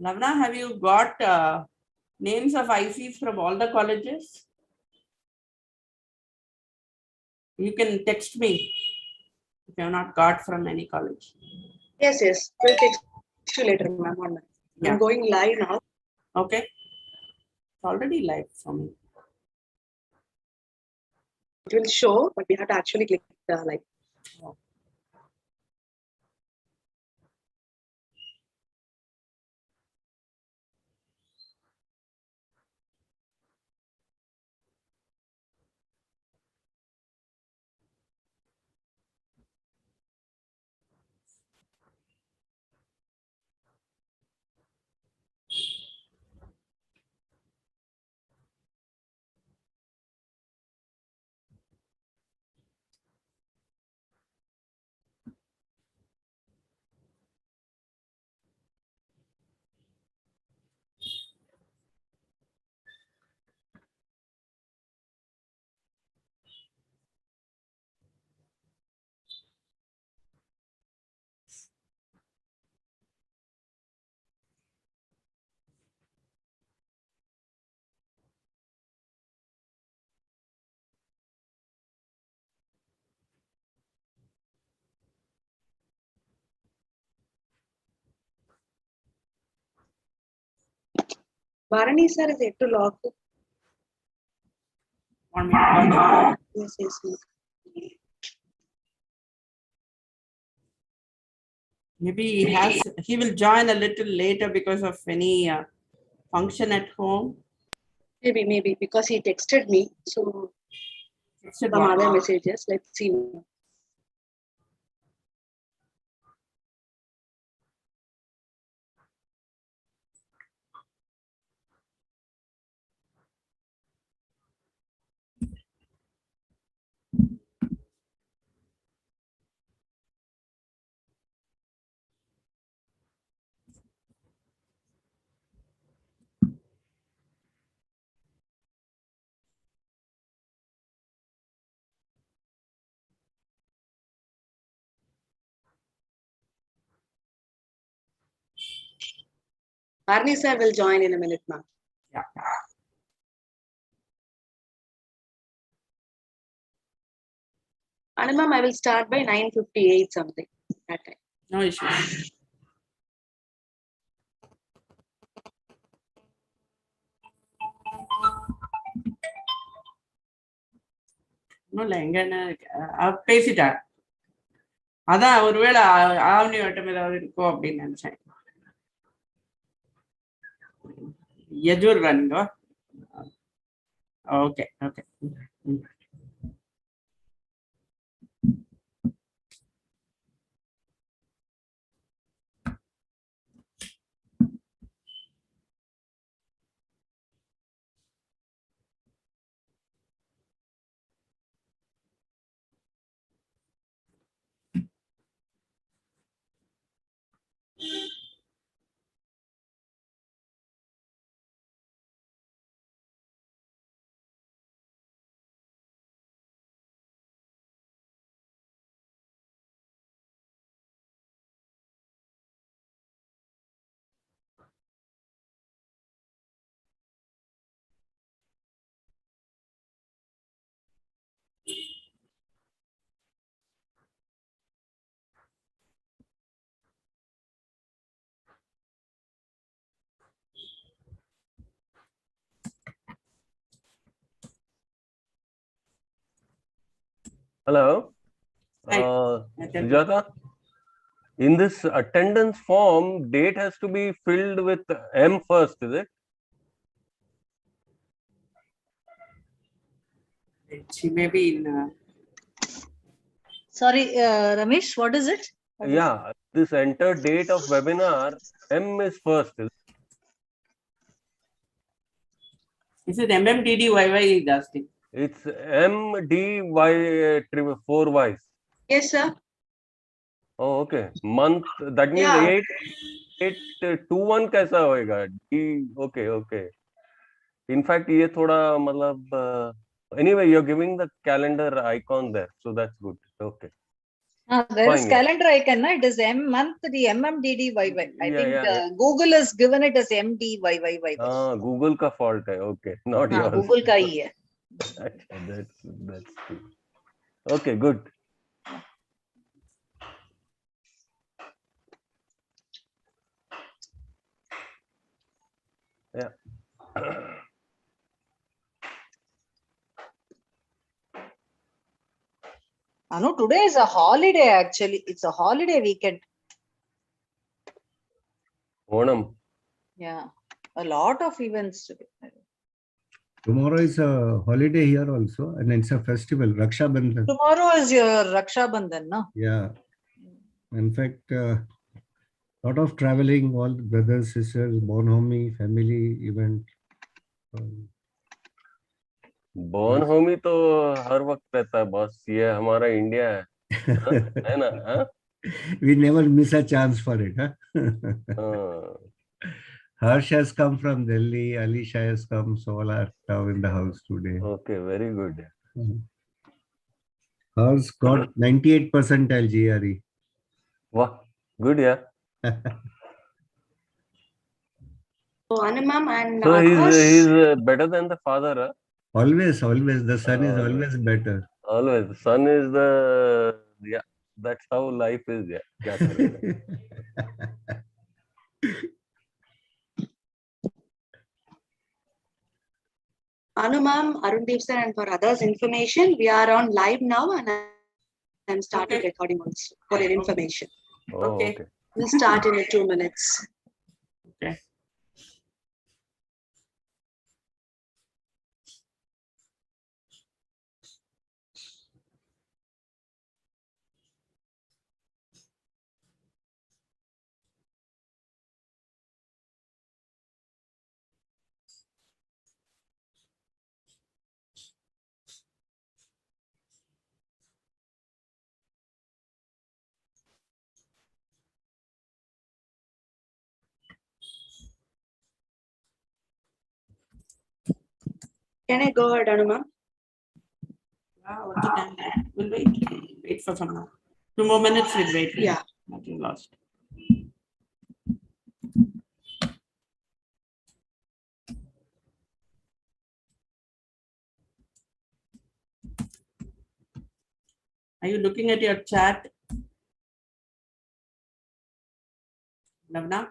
Lavna, have you got names of ICs from all the colleges? You can text me if you have not got from any college. Yes, yes. We'll text you later, ma'am. Yeah. I'm going live now. Okay. It's already live for me. It will show, but we have to actually click the live. Oh. Bharani sir is yet to log. Want me to call him? Yes, yes. Maybe he will join a little later because of any function at home. Maybe because he texted me. So Texted some what? other messages. Let's see. Bharani sir will join in a minute, ma'am. Yeah. And ma'am, I will start by 9:58 something that time. No issues. ஒன்றும் இல்லை எங்கன்னு பேசிட்டார் அதான் ஒருவேளை ஆவணி வட்டம் ஏதாவது இருக்கோ அப்படின்னு நினைச்சேன் எஜூர் ரன்னிங்கோ okay okay Hello, Sujata. In this attendance form, date has to be filled with M first, is it? She may be in. Sorry, Ramesh, what is it? Yeah, this enter date of webinar, M is first. Is it MMDDYY is asking? It's MDY 4Ys. Yes, sir. Oh, okay. Month, that means Yeah. 821 कैसा होएगा? D, okay. In fact, ये थोड़ा मतलब anyway, you're giving the calendar icon there, so that's good. Okay. There is Fine, yeah. calendar icon, it is M month, the MMDDYY. I Yeah, think yeah. Google has given it as MDYYY. Google ka fault hai. Okay, not yours. Google ka hi hai. That's true. Okay, good. Yeah. No, today is a holiday actually. It's a holiday weekend. Onam. Yeah, a lot of events today. Tomorrow is a holiday here also, and it's a festival, Raksha Bandhan. Tomorrow is your Raksha Bandhan, no? Yeah. In fact, lot of traveling, all the brothers, sisters, Bonhomie, family event. Bonhomie तो हर वक्त रहता है boss, ये हमारा India है, है ना? हाँ? We never miss a chance for it. Huh? हाँ. Harsh has come from Delhi, Alisha has come, so all are now in the house today. Okay, very good. Harsh got 98% GRE. Wow, good, yeah. So Anu ma'am and So he's Akash. better than the father, huh? Always, always. The son is Always. always better. Always. The son is the, yeah, that's how life is, yeah. क्या करेगा? Anu ma'am, Arundeep sir, and for others' information, we are on live now and I'm started Okay. recording also for your information. Oh, Okay. okay. We'll start in 2 minutes. Okay. Can I go ahead, Anu ma'am? What's the time? We'll wait for some more. 2 more minutes, we'll wait. Yeah. Nothing lost. Are you looking at your chat, Navna?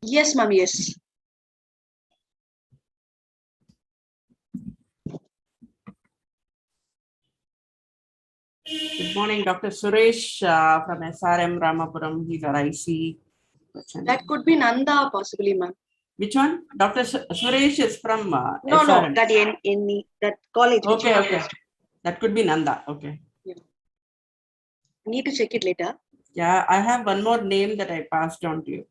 Yes, ma'am, yes. Good morning, Dr. Suresh from SRM Ramapuram. He's our IC. That could be Nanda, possibly, ma'am. Which one? Dr. Suresh is from No, SRM. that in that college. which Okay, one okay. is- That could be Nanda. Okay. Need to check it later. Yeah, I have one more name that I passed on to you.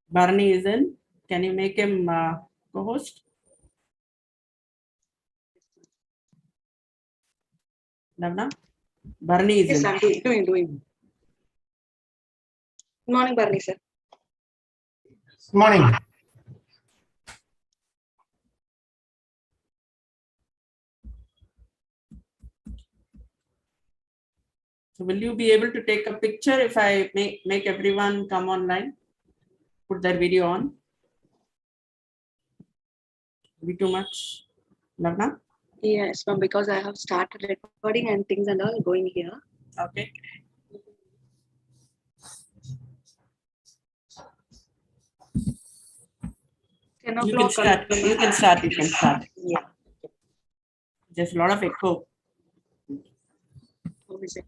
Barney is in. Can you make him co-host? Navna? Barney is Yes, in. I'm doing. Good morning, Barney sir. Morning. So will you be able to take a picture if I make everyone come online? Put their video on? Be too much? Navna? Yes, ma'am, because I have started recording and things and all going here. Okay. You can start. You can start. You can start. Yeah. There's a lot of echo. How is it?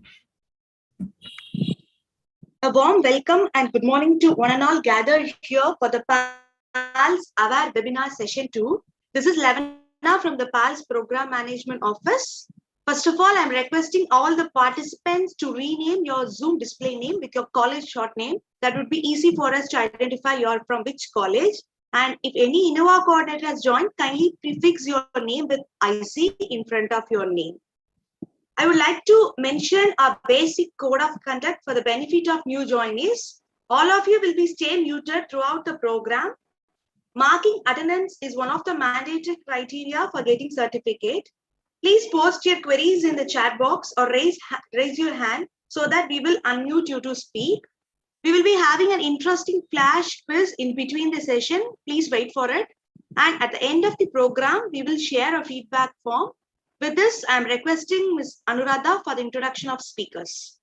A warm welcome and good morning to one and all gathered here for the PALS Aware Webinar Session 2. This is Lavana from the PALS Program Management Office. First of all, I'm requesting all the participants to rename your Zoom display name with your college short name. That would be easy for us to identify you're from which college. And if any Innova coordinator has joined, kindly prefix your name with IC in front of your name. I would like to mention a basic code of conduct for the benefit of new joinees. All of you will be stay muted throughout the program. Marking attendance is one of the mandatory criteria for getting certificate. Please post your queries in the chat box or raise your hand so that we will unmute you to speak. We will be having an interesting flash quiz in between the session. Please wait for it. And at the end of the program, we will share a feedback form. With this, I am requesting Ms. Anuradha for the introduction of speakers.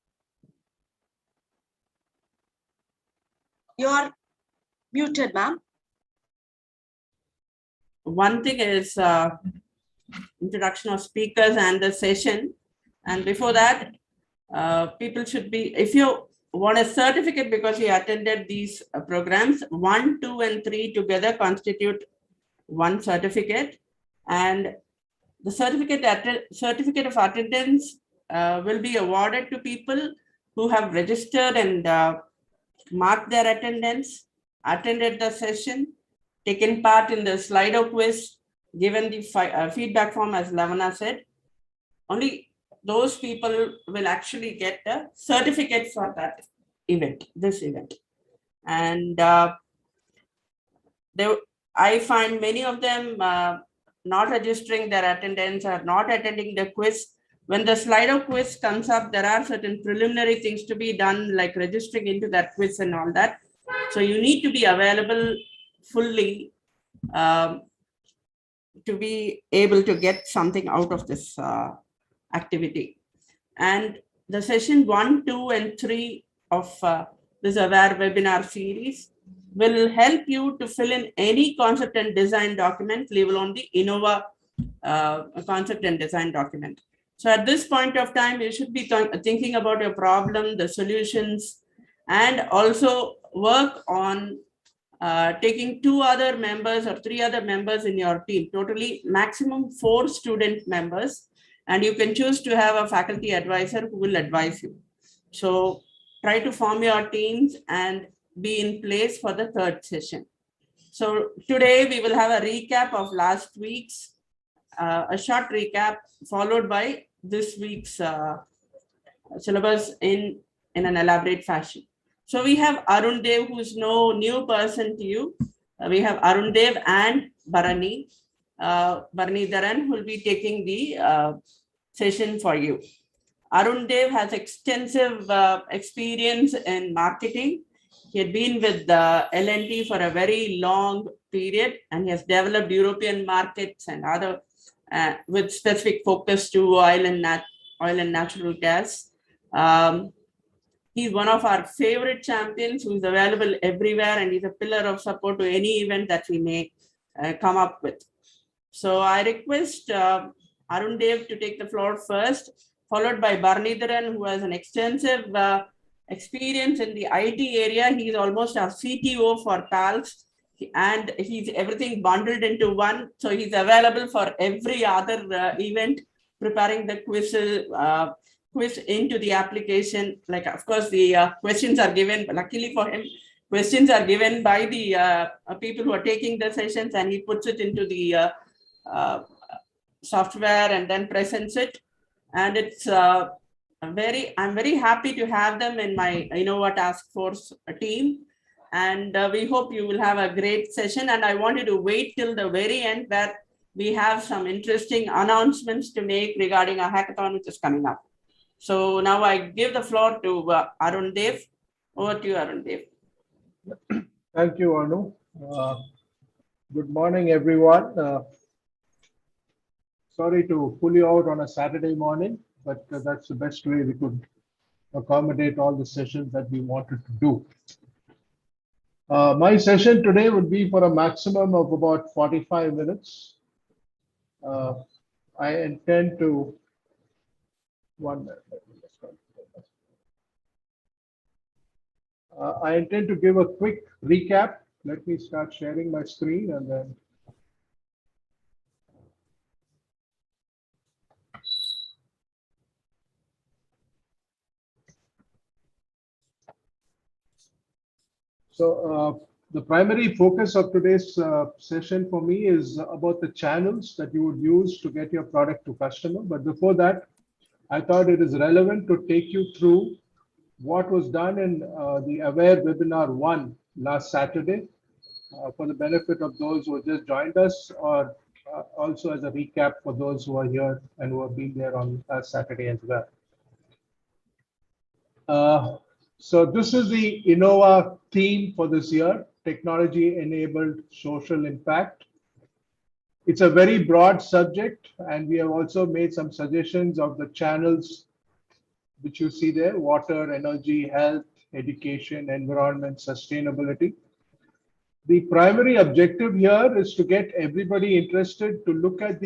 You are muted, ma'am. One thing is introduction of speakers and the session. And before that, people should be, if you want a certificate because you attended these programs, 1, 2, and 3 together constitute one certificate. And the certificate of attendance will be awarded to people who have registered and marked their attendance, attended the session, taken part in the Slido quiz, given the feedback form as Lavana said. Only those people will actually get a certificate for that event, this event. And I find many of them not registering their attendance or not attending the quiz. When the Slido quiz comes up, there are certain preliminary things to be done, like registering into that quiz and all that. So you need to be available fully to be able to get something out of this activity. And the session 1, 2, and 3 of this Aware webinar series will help you to fill in any concept and design document, leave alone the Innova concept and design document. So at this point of time, you should be thinking about your problem, the solutions, and also work on taking 2 other members or 3 other members in your team, totally maximum 4 student members. And you can choose to have a faculty advisor who will advise you. So try to form your teams and be in place for the 3rd session. So today we will have a recap of last week's, a short recap followed by this week's syllabus in an elaborate fashion. So we have Arun Dev, who is no new person to you. We have Arun Dev and Bharani Dharan, who will be taking the session for you. Arun Dev has extensive experience in marketing. He had been with L&T for a very long period, and he has developed European markets and other with specific focus to oil and natural gas. He's one of our favorite champions who is available everywhere, and he's a pillar of support to any event that we may come up with. So I request Arun Dev to take the floor first, followed by Bharani who has an extensive experience in the IT area. He's almost our CTO for PALS, and he's everything bundled into one. So he's available for every other event, preparing the quiz into the application. Like, of course, the questions are given, luckily for him, questions are given by the people who are taking the sessions, and he puts it into the software and then presents it. And it's I'm very happy to have them in my Innova Task Force team. And we hope you will have a great session. And I wanted to wait till the very end where we have some interesting announcements to make regarding a hackathon which is coming up. So now I give the floor to Arun Dev. Over to you, Arun Dev. Thank you, Anu. Good morning, everyone. Sorry to pull you out on a Saturday morning, but that's the best way we could accommodate all the sessions that we wanted to do. My session today would be for a maximum of about 45 minutes. I intend to, I intend to give a quick recap. Let me start sharing my screen and then. So the primary focus of today's session for me is about the channels that you would use to get your product to customer. But before that, I thought it is relevant to take you through what was done in the Aware Webinar 1 last Saturday for the benefit of those who just joined us, or also as a recap for those who are here and who have been there on last Saturday as well. So this is the Innova theme for this year, technology-enabled social impact. It's a very broad subject, and we have also made some suggestions of the channels which you see there: water, energy, health, education, environment, sustainability. The primary objective here is to get everybody interested to look at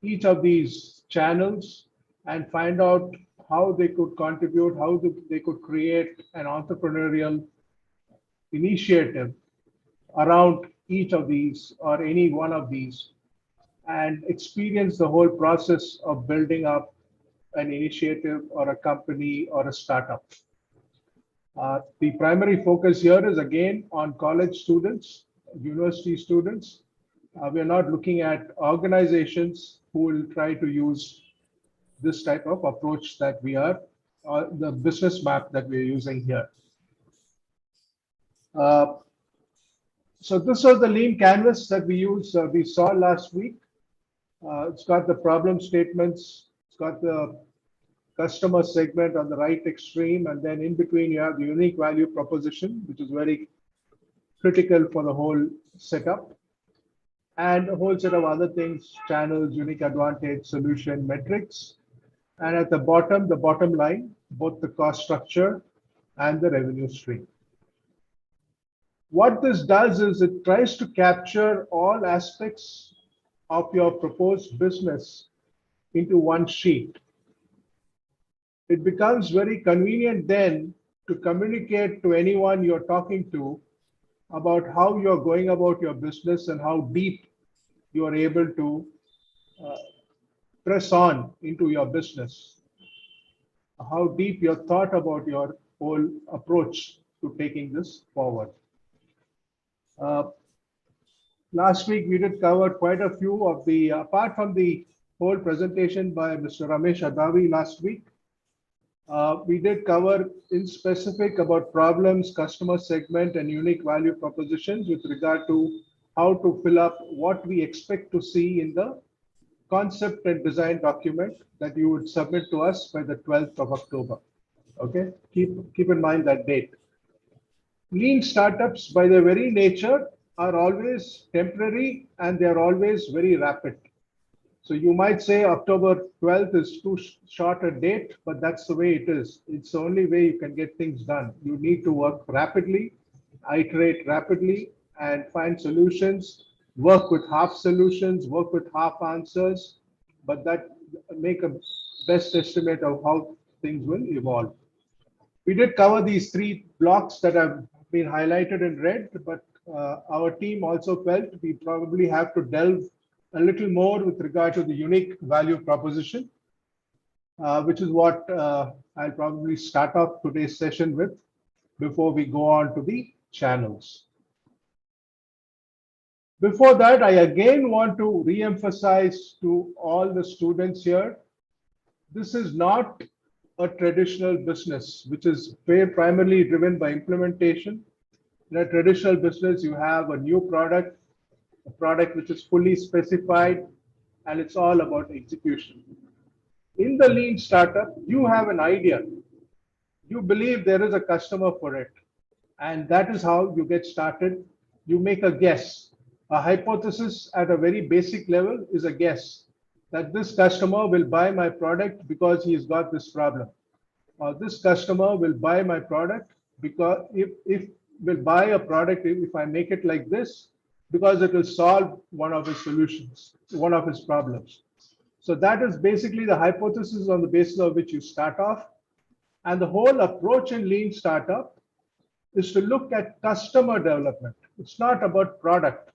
each of these channels and find out how they could contribute, how they could create an entrepreneurial initiative around each of these or any one of these, and experience the whole process of building up an initiative or a company or a startup. The primary focus here is again on college students, university students. We are not looking at organizations who will try to use this type of approach that we are, the business map that we are using here. So this was the lean canvas that we saw last week. It's got the problem statements, it's got the customer segment on the right extreme, and then in between you have the unique value proposition, which is very critical for the whole setup, and a whole set of other things: channels, unique advantage, solution, metrics, and at the bottom line, both the cost structure and the revenue stream. What this does is it tries to capture all aspects of your proposed business into one sheet. It becomes very convenient then to communicate to anyone you're talking to about how you're going about your business and how deep you are able to press on into your business, how deep your thought about your whole approach to taking this forward. Last week, we did cover quite a few of the, apart from the whole presentation by Mr. Ramesh Adavi last week, we did cover in specific about problems, customer segment, and unique value propositions with regard to how to fill up what we expect to see in the concept and design document that you would submit to us by the 12th of October. Okay, keep in mind that date. Lean startups, by their very nature, are always temporary and they are always very rapid. So you might say October 12th is too short a date, but that's the way it is. It's the only way you can get things done. You need to work rapidly, iterate rapidly, and find solutions, work with half solutions, work with half answers, but that make a best estimate of how things will evolve. We did cover these three blocks that have been highlighted in red, but our team also felt we probably have to delve a little more with regard to the unique value proposition, which is what I'll probably start off today's session with before we go on to the channels. Before that, I again want to re-emphasize to all the students here, this is not a traditional business, which is primarily driven by implementation. In a traditional business, you have a new product, a product which is fully specified, and it's all about execution. In the lean startup, you have an idea. You believe there is a customer for it, and that is how you get started. You make a guess. A hypothesis at a very basic level is a guess that this customer will buy my product because he's got this problem. Or this customer will buy my product because if I make it like this, because it will solve one of his solutions, one of his problems. So that is basically the hypothesis on the basis of which you start off. And the whole approach in lean startup is to look at customer development. It's not about product.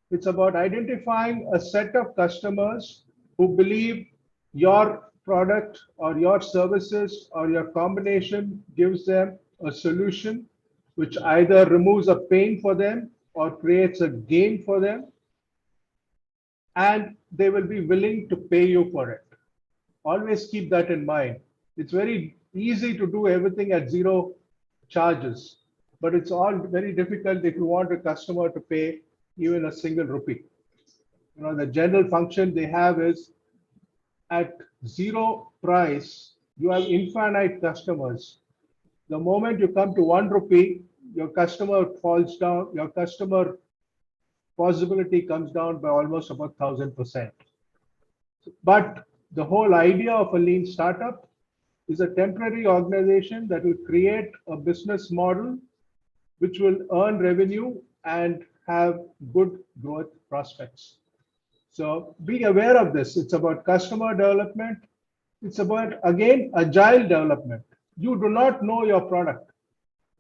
It's about identifying a set of customers who believe your product or your services or your combination gives them a solution which either removes a pain for them or creates a gain for them, and they will be willing to pay you for it. Always keep that in mind. It's very easy to do everything at zero charges, but it's all very difficult if you want a customer to pay even a single rupee. The general function they have is at zero price, you have infinite customers. The moment you come to 1 rupee, your customer falls down, your customer possibility comes down by almost about 1000%. But the whole idea of a lean startup is a temporary organization that will create a business model which will earn revenue and have good growth prospects. So be aware of this. It's about customer development. It's about, again, agile development. You do not know your product.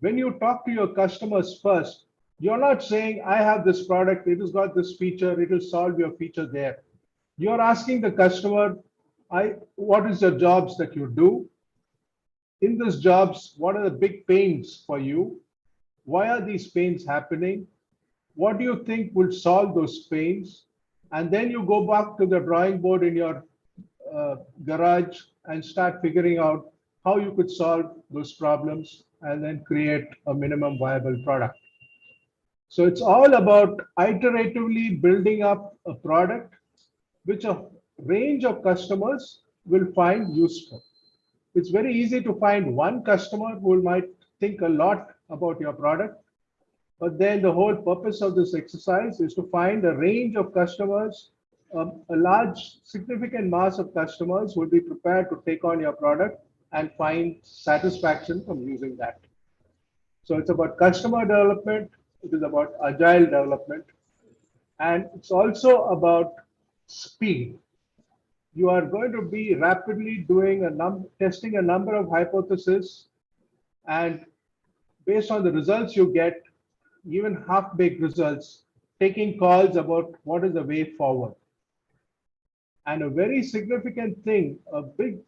When you talk to your customers first, you're not saying, I have this product, it has got this feature, it will solve your feature there. You're asking the customer, what is the jobs that you do? In these jobs, what are the big pains for you? Why are these pains happening? What do you think will solve those pains? And then you go back to the drawing board in your garage and start figuring out how you could solve those problems and then create a minimum viable product. So it's all about iteratively building up a product which a range of customers will find useful. It's very easy to find one customer who might think a lot about your product, but then the whole purpose of this exercise is to find a range of customers, a large significant mass of customers who will be prepared to take on your product and find satisfaction from using that. So it's about customer development, it is about agile development, and it's also about speed. You are going to be rapidly doing testing a number of hypotheses, and based on the results you get, even half-baked results, taking calls about what is the way forward. And a very significant thing, a big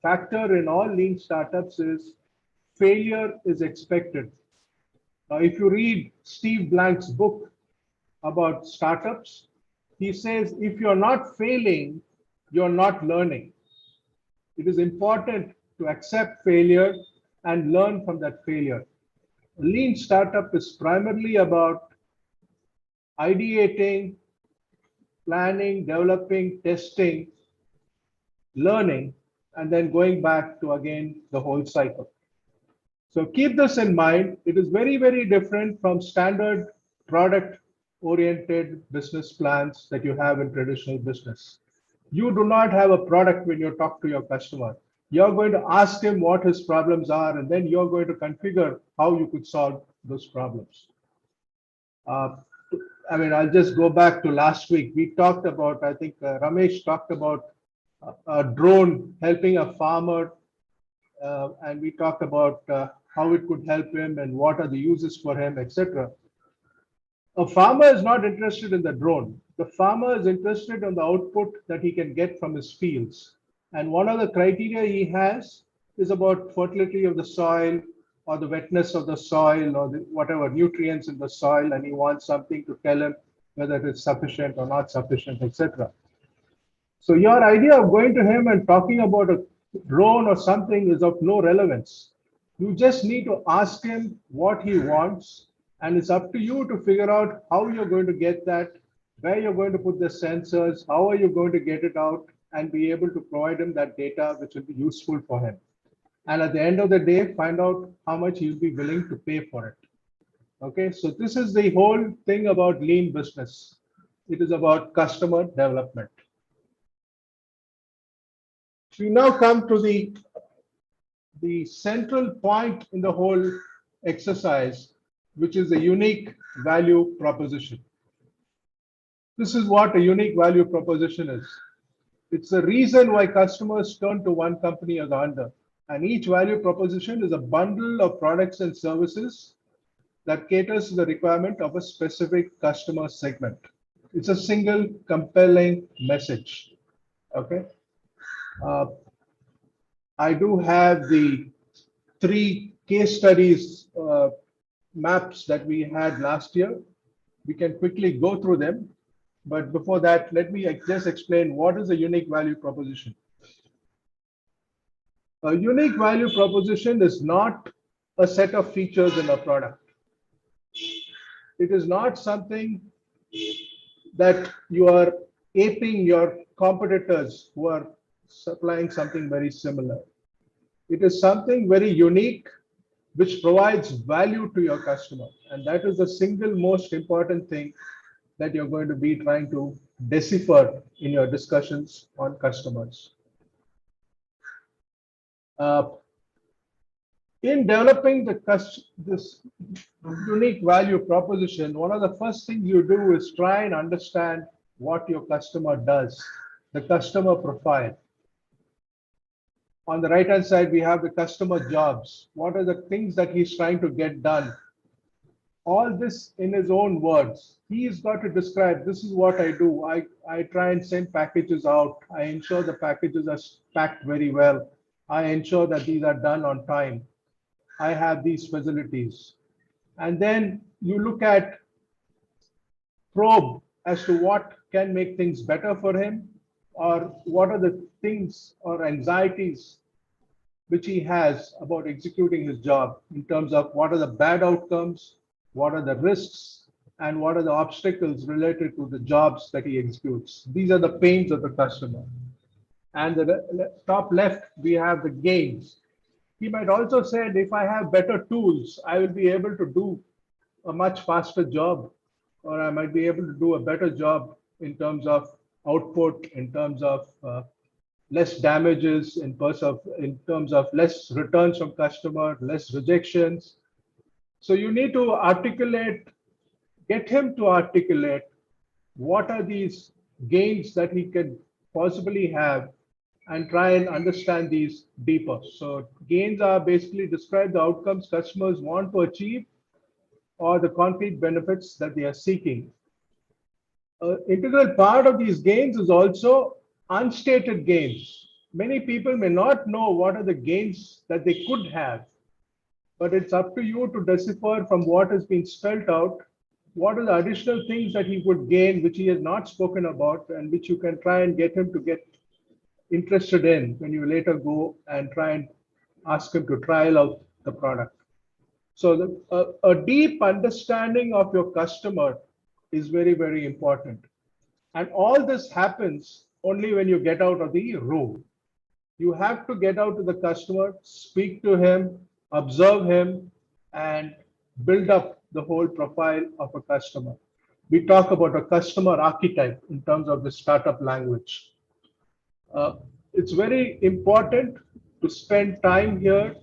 factor in all lean startups is failure is expected. Now, if you read Steve Blank's book about startups, he says, if you're not failing, you're not learning. It is important to accept failure and learn from that failure. A lean startup is primarily about ideating, planning, developing, testing, learning, and then going back to, again, the whole cycle. So keep this in mind. It is very, very different from standard product-oriented business plans that you have in traditional business. You do not have a product when you talk to your customer. You're going to ask him what his problems are, and then you're going to configure how you could solve those problems. I'll just go back to last week. We talked about, I think Ramesh talked about a drone helping a farmer, and we talked about how it could help him and what are the uses for him, etc. A farmer is not interested in the drone. The farmer is interested in the output that he can get from his fields. And one of the criteria he has is about fertility of the soil or the wetness of the soil or whatever nutrients in the soil, and he wants something to tell him whether it's sufficient or not sufficient, etc. So your idea of going to him and talking about a drone or something is of no relevance. You just need to ask him what he wants, and it's up to you to figure out how you're going to get that, where you're going to put the sensors, how are you going to get it out, and be able to provide him that data which will be useful for him. And at the end of the day, find out how much he'll be willing to pay for it. Okay, so this is the whole thing about lean business. It is about customer development. We now come to the central point in the whole exercise, which is a unique value proposition. This is what a unique value proposition is. It's the reason why customers turn to one company or the other. And each value proposition is a bundle of products and services that caters to the requirement of a specific customer segment. It's a single compelling message. Okay. I do have the 3 case studies maps that we had last year. We can quickly go through them. But before that, let me just explain what is a unique value proposition. A unique value proposition is not a set of features in a product. It is not something that you are aping your competitors who are supplying something very similar. It is something very unique which provides value to your customer. And that is the single most important thing that you're going to be trying to decipher in your discussions on customers. In developing this unique value proposition, one of the first things you do is try and understand what your customer does, the customer profile. On the right-hand side, we have the customer jobs. What are the things that he's trying to get done? All this in his own words. He's got to describe, this is what I do. I try and send packages out. I ensure the packages are packed very well. I ensure that these are done on time. I have these facilities. And then you look at probe as to what can make things better for him, or what are the things or anxieties which he has about executing his job in terms of what are the bad outcomes, what are the risks, and what are the obstacles related to the jobs that he executes. These are the pains of the customer. And the top left, we have the gains. He might also say, if I have better tools, I will be able to do a much faster job, or I might be able to do a better job in terms of output, in terms of less damages, in terms of less returns from customer, less rejections. So you need to articulate, get him to articulate what are these gains that he can possibly have, and try and understand these deeper. So gains are basically describe the outcomes customers want to achieve or the concrete benefits that they are seeking. An integral part of these gains is also unstated gains. Many people may not know what are the gains that they could have, but it's up to you to decipher from what has been spelled out, what are the additional things that he would gain, which he has not spoken about, and which you can try and get him to get interested in when you later go and try and ask him to trial out the product. So a deep understanding of your customer is very, very important. And all this happens only when you get out of the room. You have to get out to the customer, speak to him, observe him, and build up the whole profile of a customer. We talk about a customer archetype in terms of the startup language. It's very important to spend time here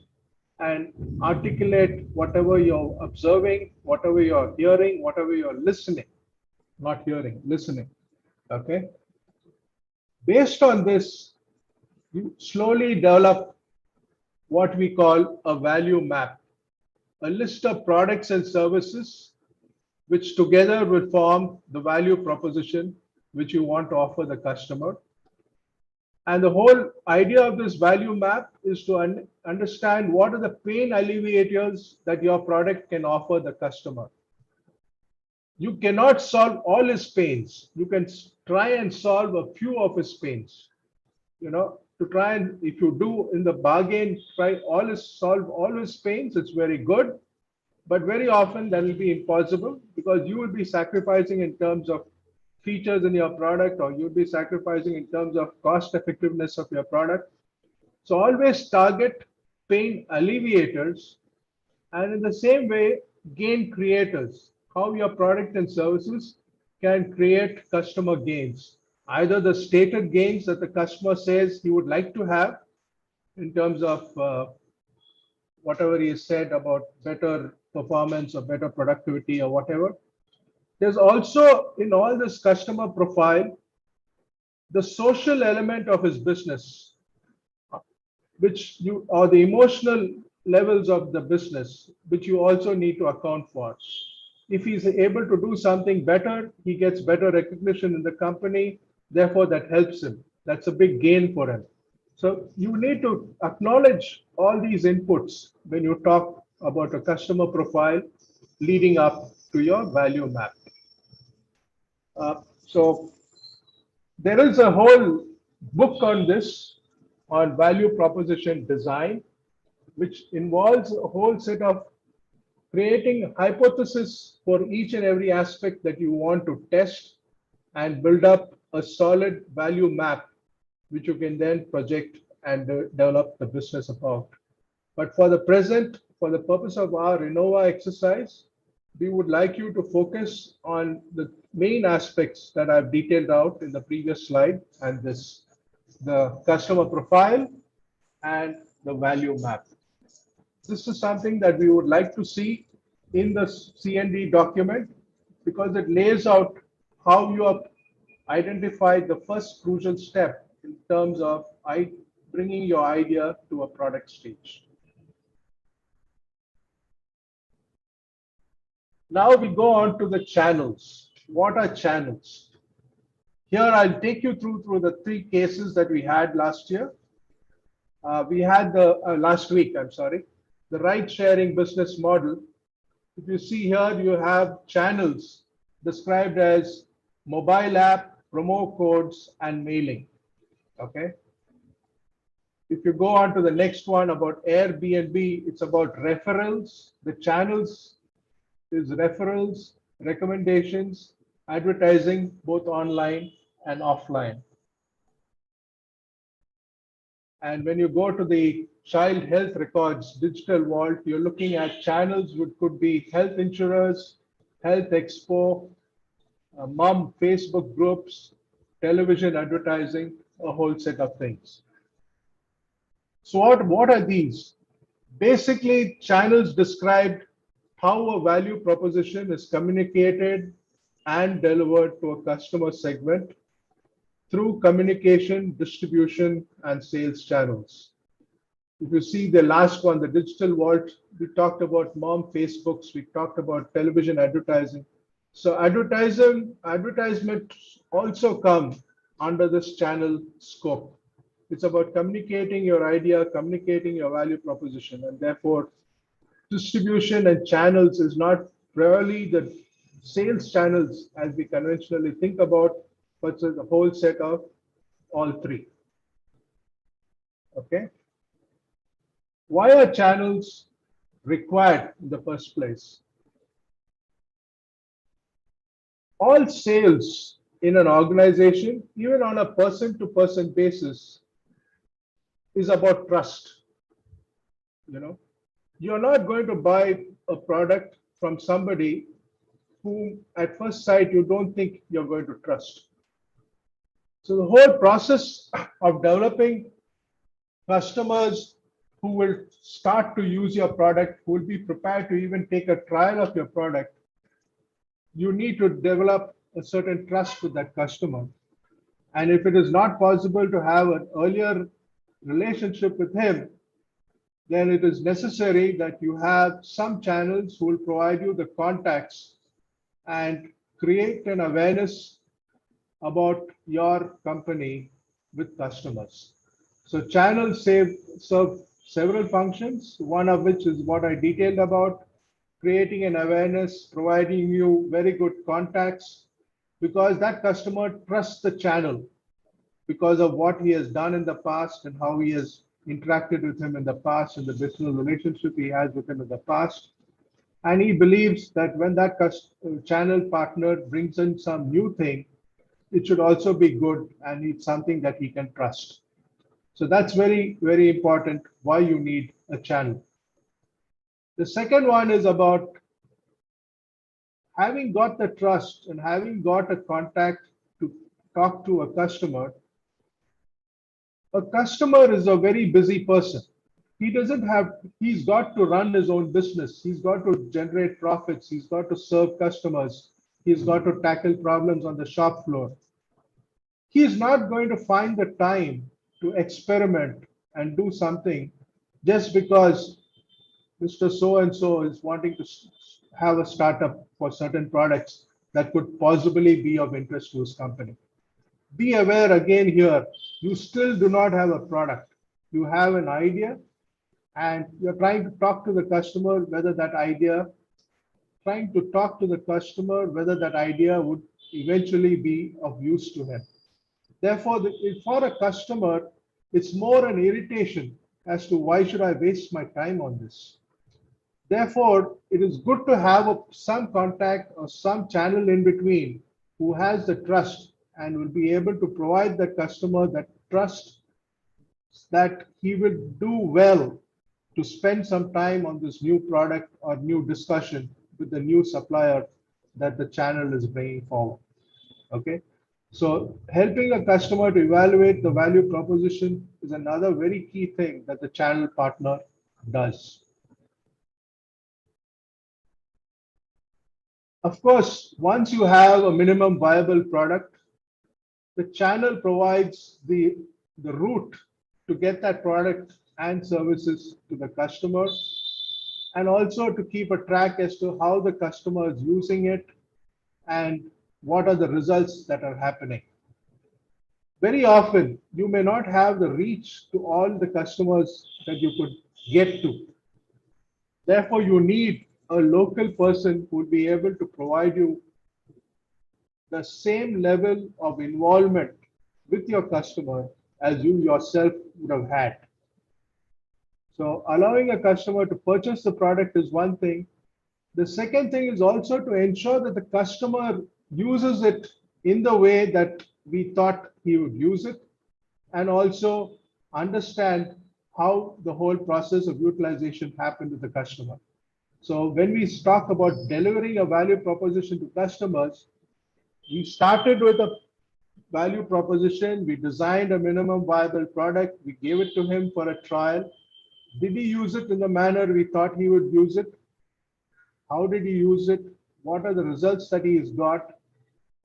and articulate whatever you're observing, whatever you're hearing, whatever you're listening, not hearing, listening. Okay. Based on this, you slowly develop what we call a value map, a list of products and services which together will form the value proposition which you want to offer the customer. And the whole idea of this value map is to understand what are the pain alleviators that your product can offer the customer. You cannot solve all his pains. You can try and solve a few of his pains. You know, to try and, if you do in the bargain, try solve all his pains, it's very good. But very often that will be impossible because you will be sacrificing in terms of features in your product, or you'll be sacrificing in terms of cost effectiveness of your product. So always target pain alleviators, and in the same way, gain creators, how your product and services can create customer gains. Either the stated gains that the customer says he would like to have in terms of whatever he said about better performance or better productivity or whatever. There's also in all this customer profile, the social element of his business, which you, or the emotional levels of the business, which you also need to account for. If he's able to do something better, he gets better recognition in the company. Therefore, that helps him. That's a big gain for him. So you need to acknowledge all these inputs when you talk about a customer profile leading up to your value map. So there is a whole book on this, on value proposition design, which involves a whole set of creating hypothesis for each and every aspect that you want to test and build up a solid value map, which you can then project and develop the business about. But for the present, for the purpose of our Innova exercise, we would like you to focus on the main aspects that I've detailed out in the previous slide and this, the customer profile and the value map. This is something that we would like to see in the CND document because it lays out how you have identified the first crucial step in terms of bringing your idea to a product stage. Now we go on to the channels. What are channels? Here I'll take you through the three cases that we had last year. We had the last week, I'm sorry, the ride sharing business model. If you see here, you have channels described as mobile app, promo codes, and mailing. Okay. If you go on to the next one about Airbnb, it's about referrals. The channels is referrals, recommendations, advertising, both online and offline. And when you go to the child health records digital vault, you're looking at channels which could be health insurers, health expo, mom Facebook groups, television advertising, a whole set of things. So what are these? Basically, channels described how a value proposition is communicated and delivered to a customer segment through communication, distribution, and sales channels. If you see the last one, the digital vault, we talked about mom Facebooks, we talked about television advertising. So advertisement also come under this channel scope. It's about communicating your idea, communicating your value proposition, and therefore distribution and channels is not purely the sales channels as we conventionally think about, but it's a whole set of all three. Okay. Why are channels required in the first place? All sales in an organization, even on a person-to-person basis, is about trust. You know, you're not going to buy a product from somebody whom at first sight you don't think you're going to trust. So the whole process of developing customers who will start to use your product, who will be prepared to even take a trial of your product, you need to develop a certain trust with that customer. And if it is not possible to have an earlier relationship with him, then it is necessary that you have some channels who will provide you the contacts and create an awareness about your company with customers. So channels serve several functions, one of which is what I detailed about, creating an awareness, providing you very good contacts, because that customer trusts the channel because of what he has done in the past and how he has interacted with him in the past and the business relationship he has with him in the past. And he believes that when that channel partner brings in some new thing, it should also be good and it's something that he can trust. So that's very, very important why you need a channel. The second one is about having got the trust and having got a contact to talk to a customer. A customer is a very busy person. He's got to run his own business. He's got to generate profits. He's got to serve customers. He's got to tackle problems on the shop floor. He's not going to find the time to experiment and do something just because Mr. So-and-so is wanting to have a startup for certain products that could possibly be of interest to his company. Be aware again here, you still do not have a product. You have an idea and you're trying to talk to the customer whether that idea would eventually be of use to him. Therefore, for a customer, it's more an irritation as to why should I waste my time on this. Therefore, it is good to have some contact or some channel in between who has the trust and will be able to provide the customer that trust that he will do well to spend some time on this new product or new discussion with the new supplier that the channel is bringing forward. Okay. So helping a customer to evaluate the value proposition is another very key thing that the channel partner does. Of course, once you have a minimum viable product, the channel provides the route to get that product and services to the customer, and also to keep a track as to how the customer is using it and what are the results that are happening. Very often, you may not have the reach to all the customers that you could get to. Therefore, you need a local person who will be able to provide you the same level of involvement with your customer as you yourself would have had. So allowing a customer to purchase the product is one thing. The second thing is also to ensure that the customer uses it in the way that we thought he would use it, and also understand how the whole process of utilization happened with the customer. So when we talk about delivering a value proposition to customers, we started with a value proposition. We designed a minimum viable product. We gave it to him for a trial. Did he use it in the manner we thought he would use it? How did he use it? What are the results that he has got?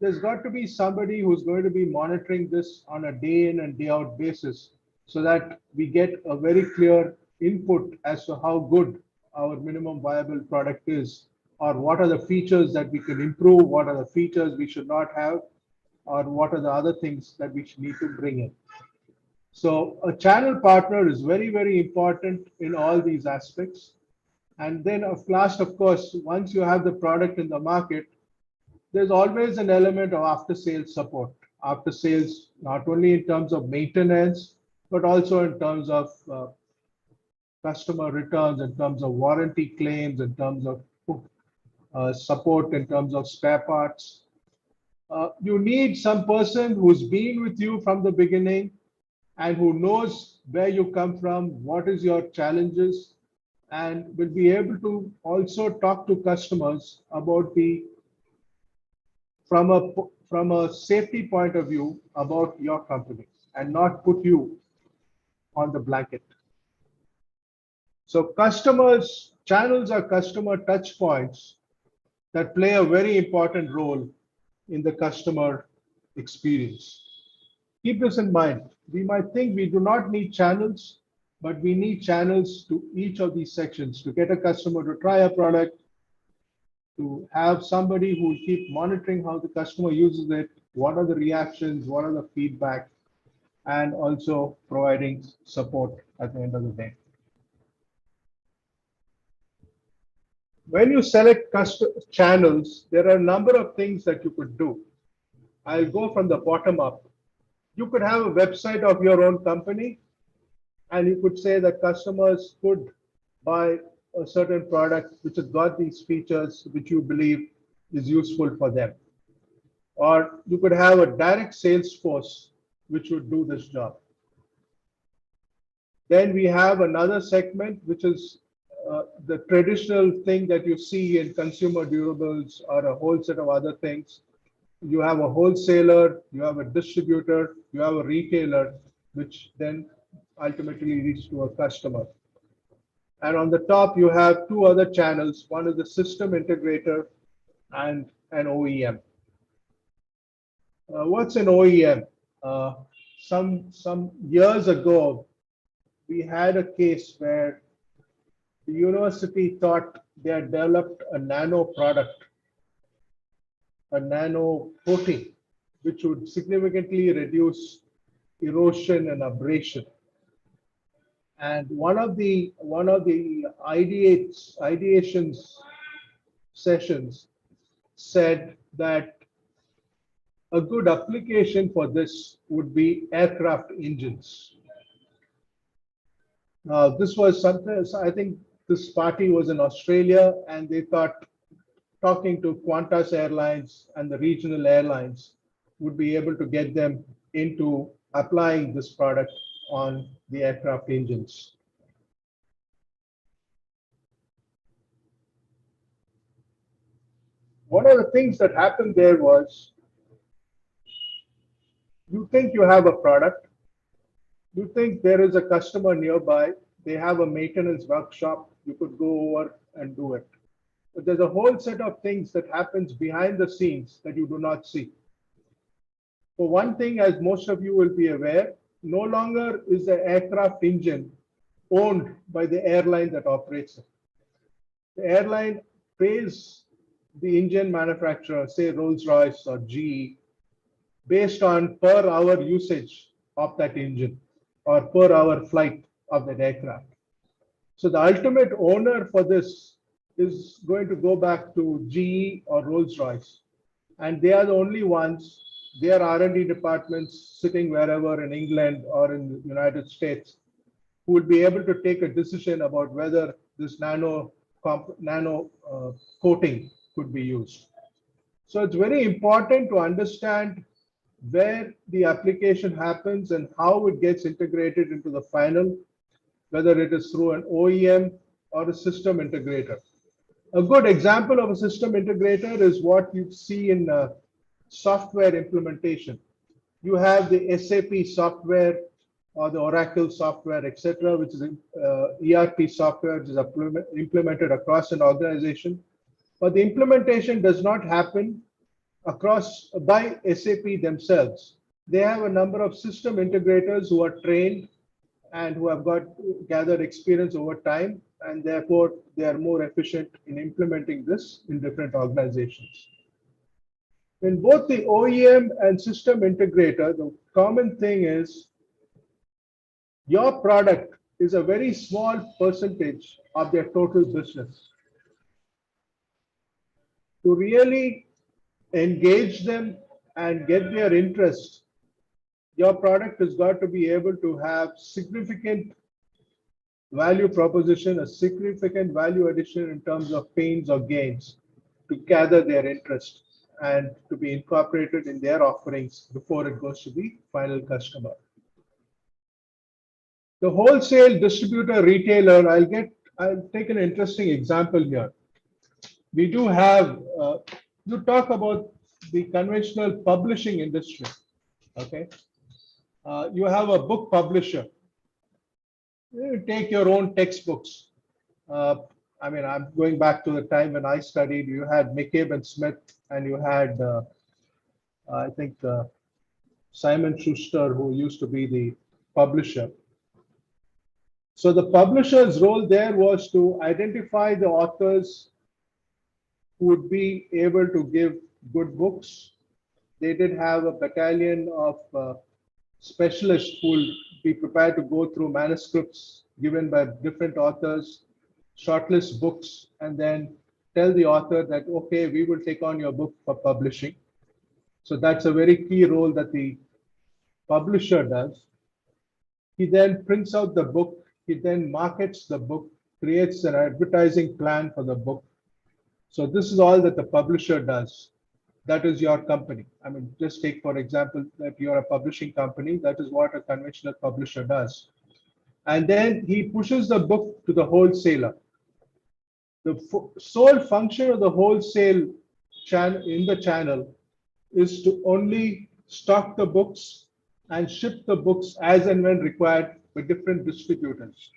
There's got to be somebody who's going to be monitoring this on a day in and day out basis so that we get a very clear input as to how good our minimum viable product is, or what are the features that we can improve, what are the features we should not have, or what are the other things that we should need to bring in. So a channel partner is very, very important in all these aspects. And then last, of course, once you have the product in the market, there's always an element of after sales support. After sales, not only in terms of maintenance, but also in terms of customer returns, in terms of warranty claims, in terms of support, in terms of spare parts. You need some person who's been with you from the beginning and who knows where you come from, what is your challenges, and will be able to also talk to customers about from a safety point of view about your company and not put you on the blanket. So channels are customer touch points that play a very important role in the customer experience. Keep this in mind. We might think we do not need channels, but we need channels to each of these sections to get a customer to try a product, to have somebody who will keep monitoring how the customer uses it, what are the reactions, what are the feedback, and also providing support at the end of the day. When you select channels, there are a number of things that you could do. I'll go from the bottom up. You could have a website of your own company, and you could say that customers could buy a certain product which has got these features which you believe is useful for them. Or you could have a direct sales force which would do this job. Then we have another segment which is the traditional thing that you see in consumer durables or a whole set of other things. You have a wholesaler, you have a distributor, you have a retailer, which then ultimately leads to a customer. And on the top, you have two other channels. One is the system integrator and an OEM. What's an OEM? Some years ago, we had a case where the university thought they had developed a nano product, a nano coating, which would significantly reduce erosion and abrasion. And one of the ideation sessions said that a good application for this would be aircraft engines. This was something, I think this party was in Australia, and they thought talking to Qantas Airlines and the regional airlines would be able to get them into applying this product on the aircraft engines. One of the things that happened there was, you think you have a product, you think there is a customer nearby, they have a maintenance workshop, you could go over and do it. But there's a whole set of things that happens behind the scenes that you do not see. For one thing, as most of you will be aware, no longer is the aircraft engine owned by the airline that operates it. The airline pays the engine manufacturer, say Rolls-Royce or GE, based on per hour usage of that engine or per hour flight of that aircraft. So the ultimate owner for this is going to go back to GE or Rolls-Royce, and they are the only ones, their R&D departments sitting wherever in England or in the United States, who would be able to take a decision about whether this nano coating could be used. So it's very important to understand where the application happens and how it gets integrated into the final, whether it is through an OEM or a system integrator. A good example of a system integrator is what you see in software implementation. You have the SAP software or the Oracle software, etc., which is ERP software, which is implemented across an organization. But the implementation does not happen across by SAP themselves. They have a number of system integrators who are trained and who have gathered experience over time, and therefore they are more efficient in implementing this in different organizations. In both the OEM and system integrator, the common thing is your product is a very small percentage of their total business. To really engage them and get their interest, your product has got to be able to have significant value proposition, a significant value addition in terms of pains or gains to gather their interest and to be incorporated in their offerings before it goes to the final customer. The wholesale distributor retailer, I'll take an interesting example here. We do have, you talk about the conventional publishing industry, okay? You have a book publisher. You take your own textbooks. I mean, I'm going back to the time when I studied. You had McCabe and Smith, and you had, I think, Simon Schuster, who used to be the publisher. So the publisher's role there was to identify the authors who would be able to give good books. They did have a battalion of specialists who will be prepared to go through manuscripts given by different authors, shortlist books, and then tell the author that, okay, we will take on your book for publishing. So that's a very key role that the publisher does. He then prints out the book. He then markets the book, creates an advertising plan for the book. So this is all that the publisher does. That is your company. I mean, just take, for example, that you're a publishing company. That is what a conventional publisher does. And then he pushes the book to the wholesaler. The sole function of the wholesale channel in the channel is to only stock the books and ship the books as and when required by different distributors.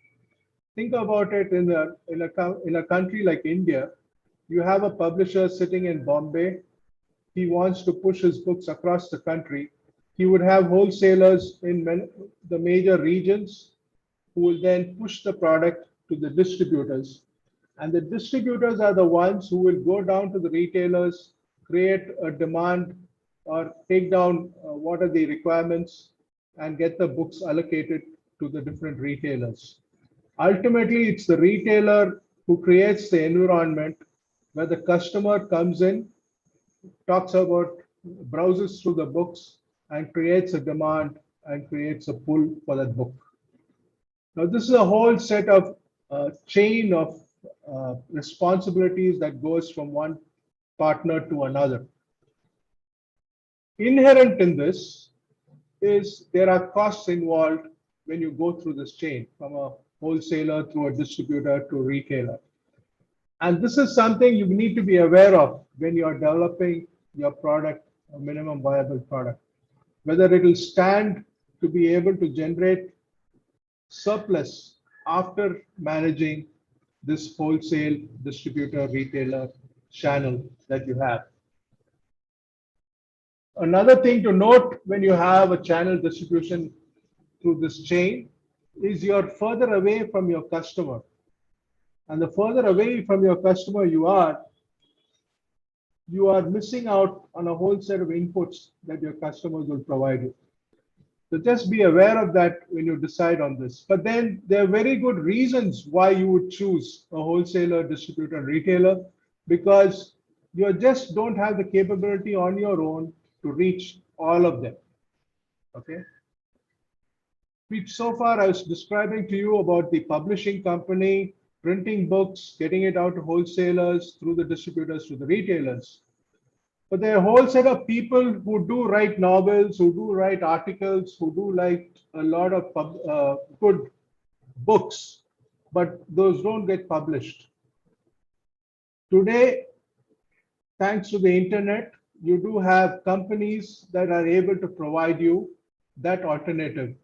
Think about it in a country like India. You have a publisher sitting in Bombay. He wants to push his books across the country. He would have wholesalers in the major regions who will then push the product to the distributors. And the distributors are the ones who will go down to the retailers, create a demand or take down what are the requirements and get the books allocated to the different retailers. Ultimately, it's the retailer who creates the environment where the customer comes in, talks about browses through the books and creates a demand and creates a pull for that book. Now, this is a whole set of chain of responsibilities that goes from one partner to another. Inherent in this is there are costs involved when you go through this chain from a wholesaler through a distributor to retailer. And this is something you need to be aware of when you are developing your product, a minimum viable product, whether it will stand to be able to generate surplus after managing this wholesale distributor retailer channel that you have. Another thing to note when you have a channel distribution through this chain is you're further away from your customer. And the further away from your customer you are missing out on a whole set of inputs that your customers will provide you. So just be aware of that when you decide on this. But then there are very good reasons why you would choose a wholesaler, distributor, and retailer, because you just don't have the capability on your own to reach all of them. Okay. So far, I was describing to you about the publishing company, printing books, getting it out to wholesalers, through the distributors, to the retailers. But there are a whole set of people who do write novels, who do write articles, who do like a lot of good books, but those don't get published. Today, thanks to the internet, you do have companies that are able to provide you that alternative.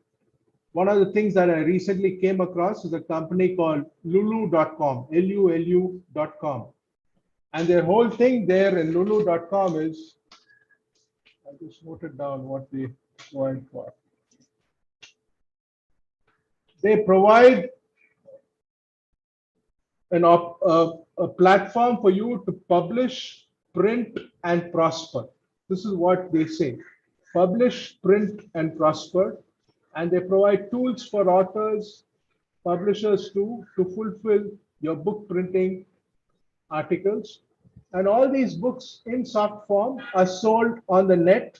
One of the things that I recently came across is a company called lulu.com, Lulu.com. And their whole thing there in lulu.com is, I just noted down what they provide for. They provide a platform for you to publish, print, and prosper. This is what they say. Publish, print, and prosper. And they provide tools for authors, publishers too, to fulfill your book printing articles. And all these books in soft form are sold on the net.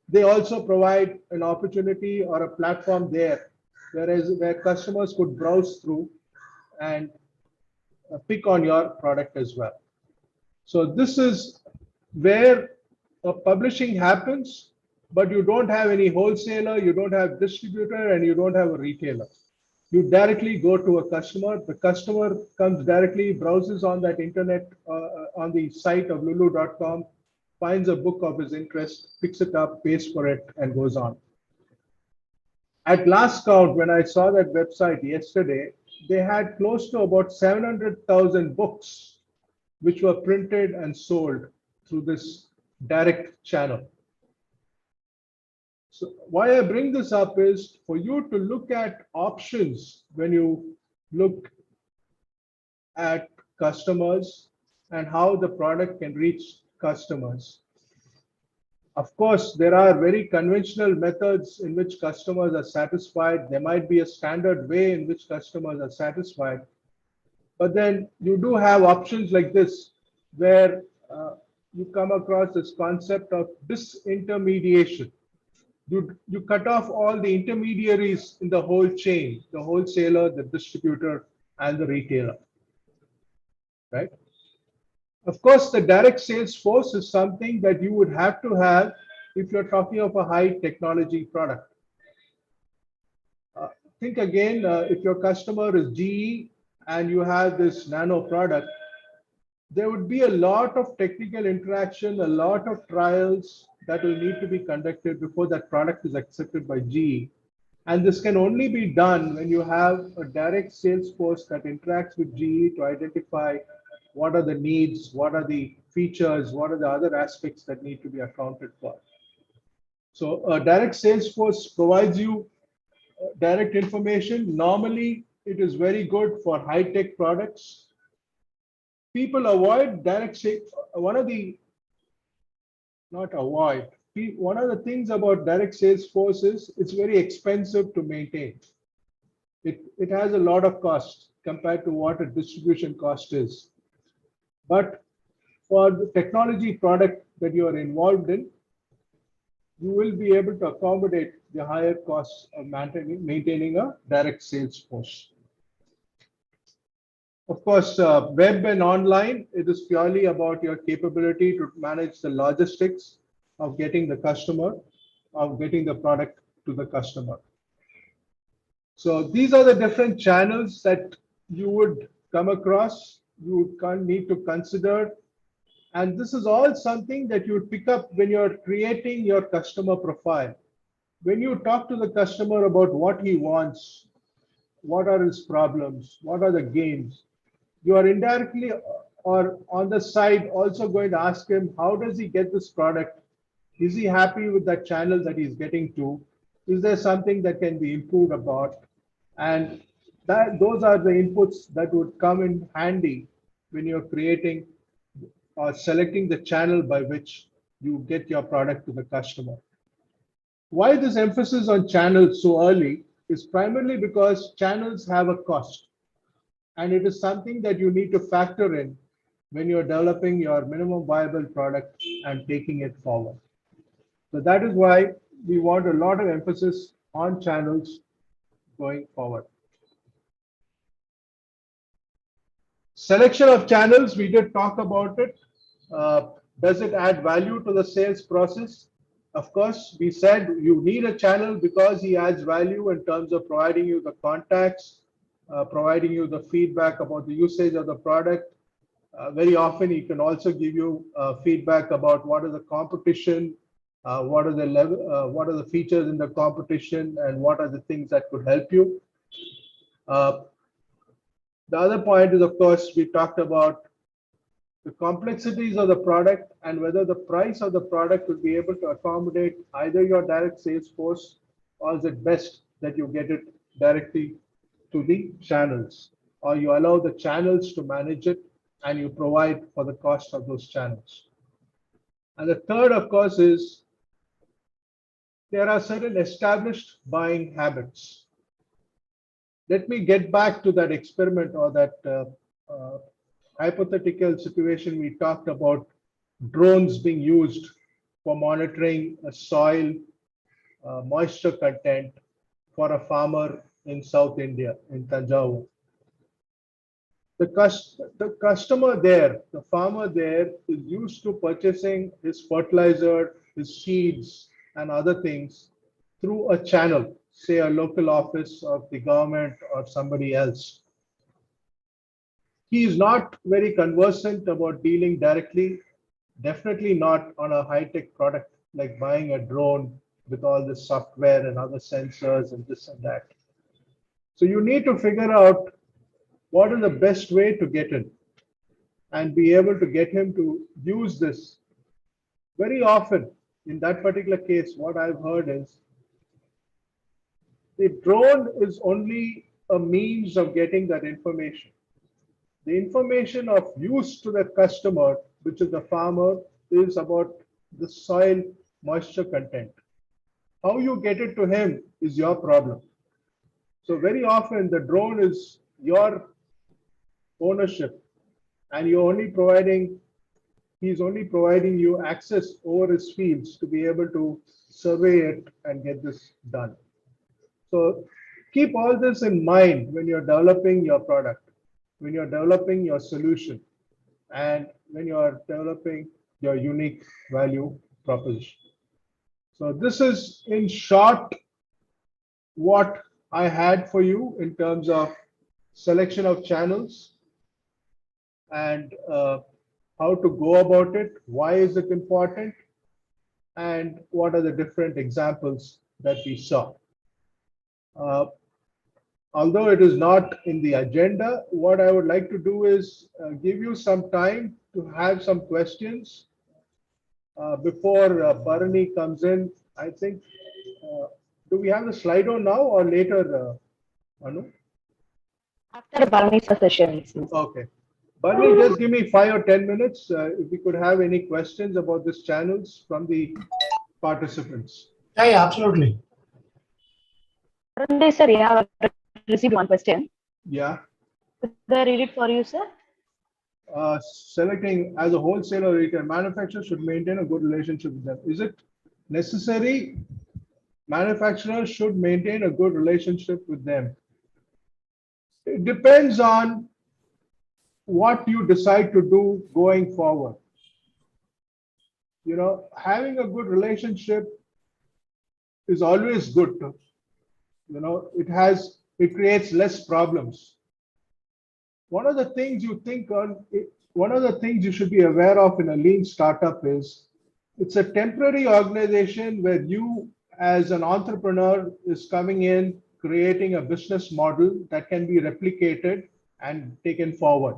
They also provide an opportunity or a platform there, where customers could browse through and pick on your product as well. So this is where publishing happens, but you don't have any wholesaler, you don't have distributor, and you don't have a retailer. You directly go to a customer. The customer comes directly, browses on that internet, on the site of lulu.com, finds a book of his interest, picks it up, pays for it, and goes on. At last count, when I saw that website yesterday, they had close to about 700,000 books which were printed and sold through this direct channel. So why I bring this up is for you to look at options when you look at customers and how the product can reach customers. Of course, there are very conventional methods in which customers are satisfied. There might be a standard way in which customers are satisfied. But then you do have options like this, where you come across this concept of disintermediation. You cut off all the intermediaries in the whole chain, the wholesaler, the distributor, and the retailer, right? Of course, the direct sales force is something that you would have to have if you're talking of a high technology product. Think again, if your customer is GE and you have this nano product, there would be a lot of technical interaction, a lot of trials that will need to be conducted before that product is accepted by GE. And this can only be done when you have a direct sales force that interacts with GE to identify what are the needs, what are the features, what are the other aspects that need to be accounted for. So a direct sales force provides you direct information. Normally, it is very good for high-tech products. People avoid direct sales. One of the things about direct sales force is it's very expensive to maintain. It has a lot of cost compared to what a distribution cost is. But for the technology product that you are involved in, you will be able to accommodate the higher costs of maintaining a direct sales force. Of course, web and online, it is purely about your capability to manage the logistics of getting the customer, of getting the product to the customer. So these are the different channels that you would come across, you would need to consider. And this is all something that you would pick up when you're creating your customer profile. When you talk to the customer about what he wants, what are his problems, what are the gains, you are indirectly or on the side also going to ask him, how does he get this product? Is he happy with that channel that he's getting to? Is there something that can be improved about? And those are the inputs that would come in handy when you're creating or selecting the channel by which you get your product to the customer. Why this emphasis on channels so early is primarily because channels have a cost. And it is something that you need to factor in when you're developing your minimum viable product and taking it forward. So that is why we want a lot of emphasis on channels going forward. Selection of channels, we did talk about it. Does it add value to the sales process? Of course, we said you need a channel because he adds value in terms of providing you the contacts, providing you the feedback about the usage of the product. Very often, he can also give you feedback about what is the competition, what are the features in the competition, and what are the things that could help you. The other point is, of course, we talked about the complexities of the product and whether the price of the product will be able to accommodate either your direct sales force, or is it best that you get it directly to the channels, or you allow the channels to manage it and you provide for the cost of those channels. And the third, of course, is there are certain established buying habits. Let me get back to that experiment or that hypothetical situation we talked about, drones being used for monitoring a soil moisture content for a farmer in South India, in Tanjavur. The customer there, the farmer there, is used to purchasing his fertilizer, his seeds, and other things through a channel, say a local office of the government or somebody else. He is not very conversant about dealing directly, definitely not on a high-tech product like buying a drone with all the software and other sensors and this and that. So you need to figure out what is the best way to get in and be able to get him to use this. Very often, in that particular case, what I've heard is the drone is only a means of getting that information. The information of use to the customer, which is the farmer, is about the soil moisture content. How you get it to him is your problem. So very often the drone is your ownership, and he's only providing you access over his fields to be able to survey it and get this done. So keep all this in mind when you're developing your product, when you're developing your solution, and when you're developing your unique value proposition. So this is in short what I had for you in terms of selection of channels and how to go about it, why is it important, and what are the different examples that we saw. Although it is not in the agenda, what I would like to do is give you some time to have some questions before Bharani comes in. I think, do we have the slide on now or later, Anu? After Bharani's session. Okay. Bharani, just give me 5 or 10 minutes. If we could have any questions about these channels from the participants. Yeah, absolutely. Sir, you have received one question. Yeah. Could I read it for you, sir? Selecting as a wholesaler or retail manufacturer should maintain a good relationship with them. Is it necessary, manufacturers should maintain a good relationship with them. It depends on what you decide to do going forward. Having a good relationship is always good. It creates less problems. One of the things you should be aware of in a lean startup is it's a temporary organization where you as an entrepreneur is coming in, creating a business model that can be replicated and taken forward.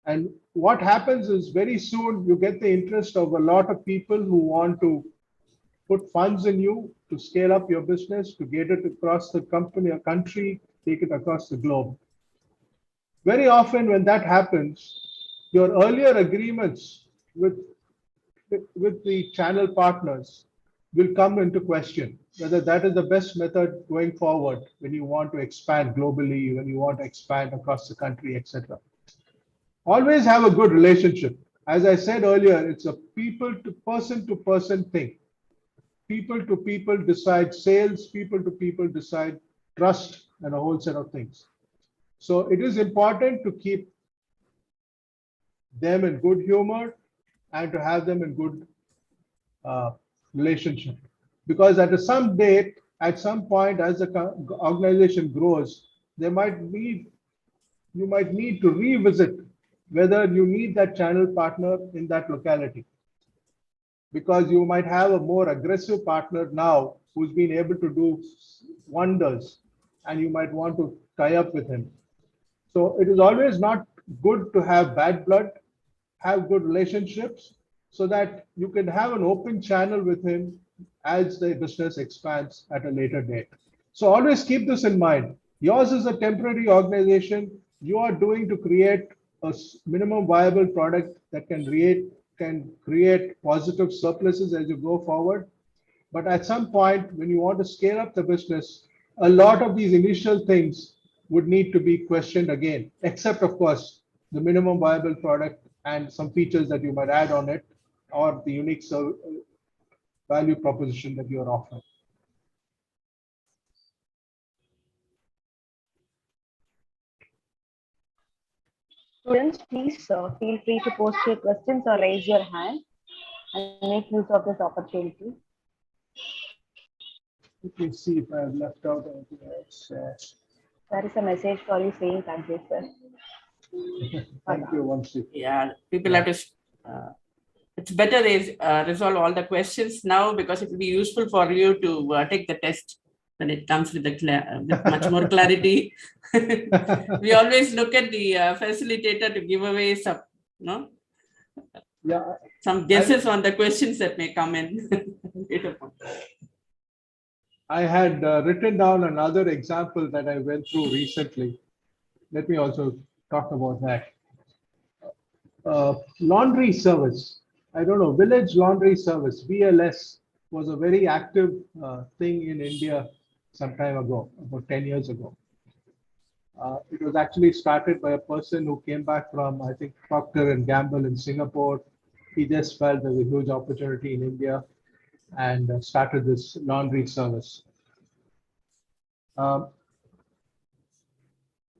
And what happens is very soon you get the interest of a lot of people who want to put funds in you to scale up your business, to get it across the country, take it across the globe. Very often when that happens, your earlier agreements with the channel partners will come into question, whether that is the best method going forward when you want to expand globally, when you want to expand across the country, etc. Always have a good relationship. As I said earlier, it's a people to person thing. People to people decide sales, people to people decide trust, and a whole set of things. So it is important to keep them in good humor and to have them in good relationship. Because at some point, as the organization grows, you might need to revisit whether you need that channel partner in that locality. Because you might have a more aggressive partner now who's been able to do wonders, and you might want to tie up with him. So it is always not good to have bad blood, have good relationships, so that you can have an open channel with him as the business expands at a later date. So always keep this in mind. Yours is a temporary organization. You are doing to create a minimum viable product that can create positive surpluses as you go forward. But at some point, when you want to scale up the business, a lot of these initial things would need to be questioned again, except of course, the minimum viable product and some features that you might add on it, or the unique value proposition that you are offering. Students, please feel free to post your questions or raise your hand and make use of this opportunity. Let me see if I have left out anything else. There is a message for you saying thank you, sir. Thank you, Vamsi. Yeah, people have to. It's better they resolve all the questions now, because it will be useful for you to take the test when it comes with with much more clarity. We always look at the facilitator to give away some, some guesses on the questions that may come in. I had written down another example that I went through recently. Let me also talk about that. Laundry service. I don't know, village laundry service, VLS, was a very active thing in India some time ago, about 10 years ago. It was actually started by a person who came back from, I think, Procter and Gamble in Singapore. He just felt there's a huge opportunity in India and started this laundry service.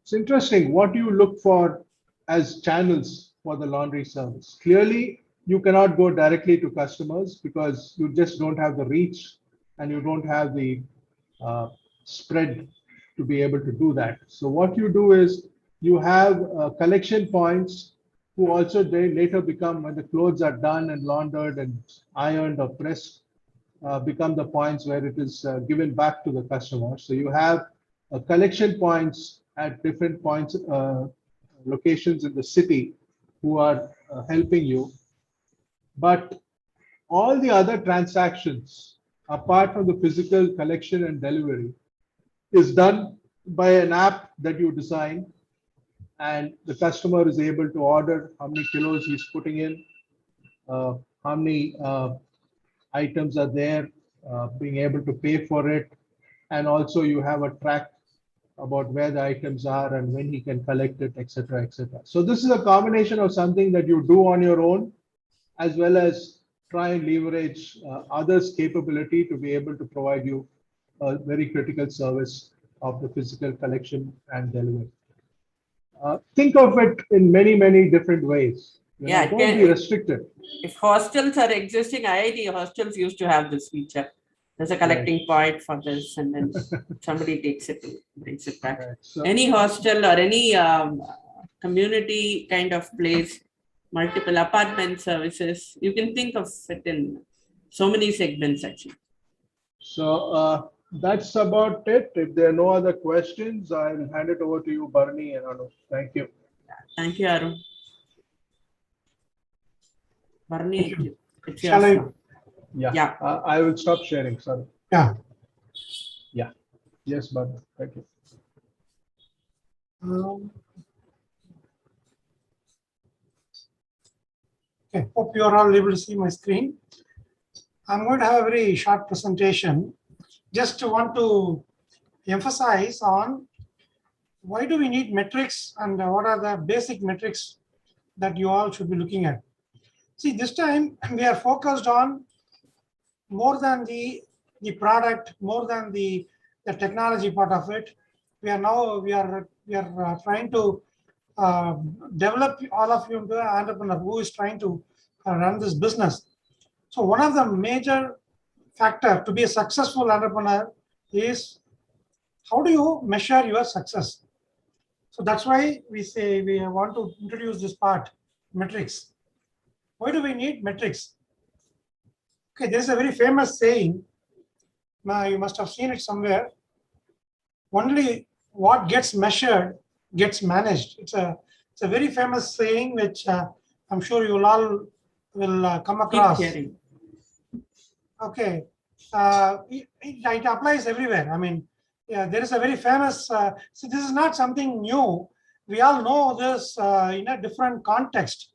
It's interesting what you look for as channels for the laundry service. Clearly, you cannot go directly to customers because you just don't have the reach and you don't have the spread to be able to do that. So what you do is you have collection points who also they later become, when the clothes are done and laundered and ironed or pressed, become the points where it is given back to the customer. So you have collection points at different points, locations in the city who are helping you. But all the other transactions, apart from the physical collection and delivery, is done by an app that you design, and the customer is able to order how many kilos he's putting in, how many items are there, being able to pay for it, and also you have a track about where the items are and when he can collect it, etc., etc. So this is a combination of something that you do on your own, as well as try and leverage others' capability to be able to provide you a very critical service of the physical collection and delivery. Think of it in many, many different ways. Yeah, Don't be restricted. If hostels are existing, IIT hostels used to have this feature. There's a collecting point for this, and then somebody takes it, brings it back. Right. So, Any hostel or any community kind of place, multiple apartment services, you can think of it in so many segments actually. so that's about it. If there are no other questions, I'll hand it over to you, Barney and Anu. Thank you. Thank you, Arun. Barney, it's Shall yours I? now. Yeah. I will stop sharing. Sorry. Yeah. Yeah. Yes, Barney. Thank you. Okay, hope you are all able to see my screen. I'm going to have a very short presentation. Just want to emphasize on why do we need metrics and what are the basic metrics that you all should be looking at. See, this time we are focused on more than the product, more than the technology part of it. We are trying to develop all of you into an entrepreneur who is trying to run this business. So one of the major factor to be a successful entrepreneur is how do you measure your success? So that's why we say we want to introduce this part, metrics. Why do we need metrics? Okay, there's a very famous saying. You must have seen it somewhere. Only what gets measured gets managed. It's a very famous saying which I'm sure you all will come across. Okay, it applies everywhere. I mean, yeah, there is a very famous. So this is not something new. We all know this in a different context.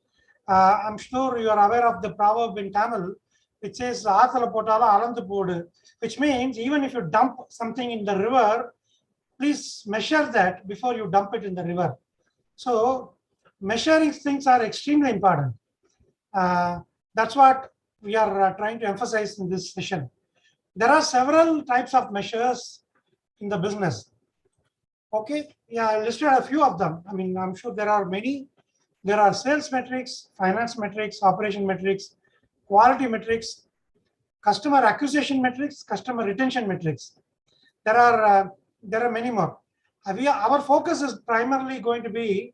I'm sure you are aware of the proverb in Tamil, which says "Aathula potala alandu podu," which means even if you dump something in the river, please measure that before you dump it in the river. So measuring things are extremely important. That's what we are trying to emphasize in this session. There are several types of measures in the business. Okay, yeah, I listed a few of them. I mean, I'm sure there are many. There are sales metrics, finance metrics, operation metrics, quality metrics, customer acquisition metrics, customer retention metrics. There are many more. Our focus is primarily going to be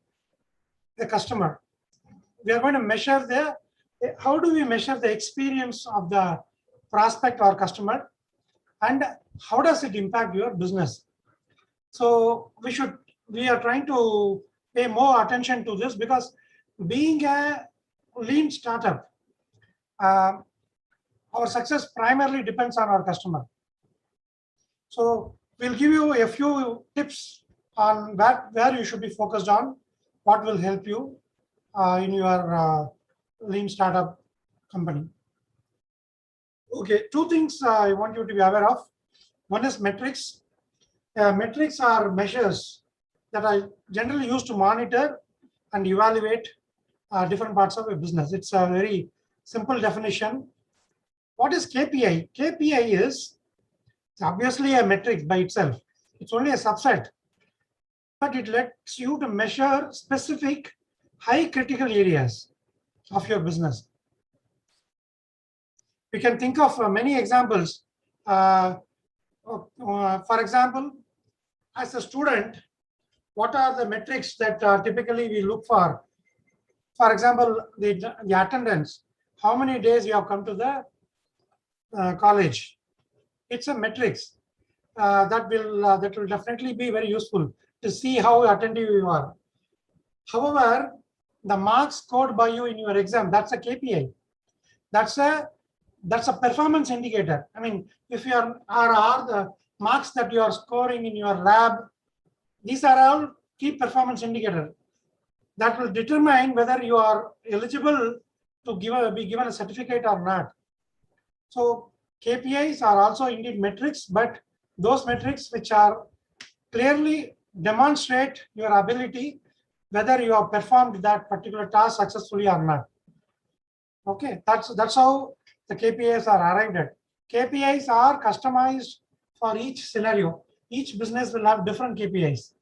the customer. We are going to measure how do we measure the experience of the prospect or customer, and how does it impact your business? So we are trying to pay more attention to this because being a lean startup, our success primarily depends on our customer. So we'll give you a few tips on where you should be focused on, what will help you in your lean startup company. Okay, two things I want you to be aware of. One is metrics. Metrics are measures that are generally used to monitor and evaluate different parts of a business. It's a very simple definition. What is KPI? KPI is obviously a metric by itself. It's only a subset, but it lets you to measure specific high critical areas of your business. We can think of many examples. For example, as a student, what are the metrics that typically we look for? For example, the attendance. How many days you have come to the college? It's a metrics that will definitely be very useful to see how attentive you are. However, the marks scored by you in your exam, that's a KPI. That's a performance indicator. I mean, if you are the marks that you are scoring in your lab, these are all key performance indicators that will determine whether you are eligible to be given a certificate or not. So KPIs are also indeed metrics, but those metrics which are clearly demonstrate your ability, whether you have performed that particular task successfully or not. Okay, that's how the KPIs are arrived at. KPIs are customized for each scenario. Each business will have different KPIs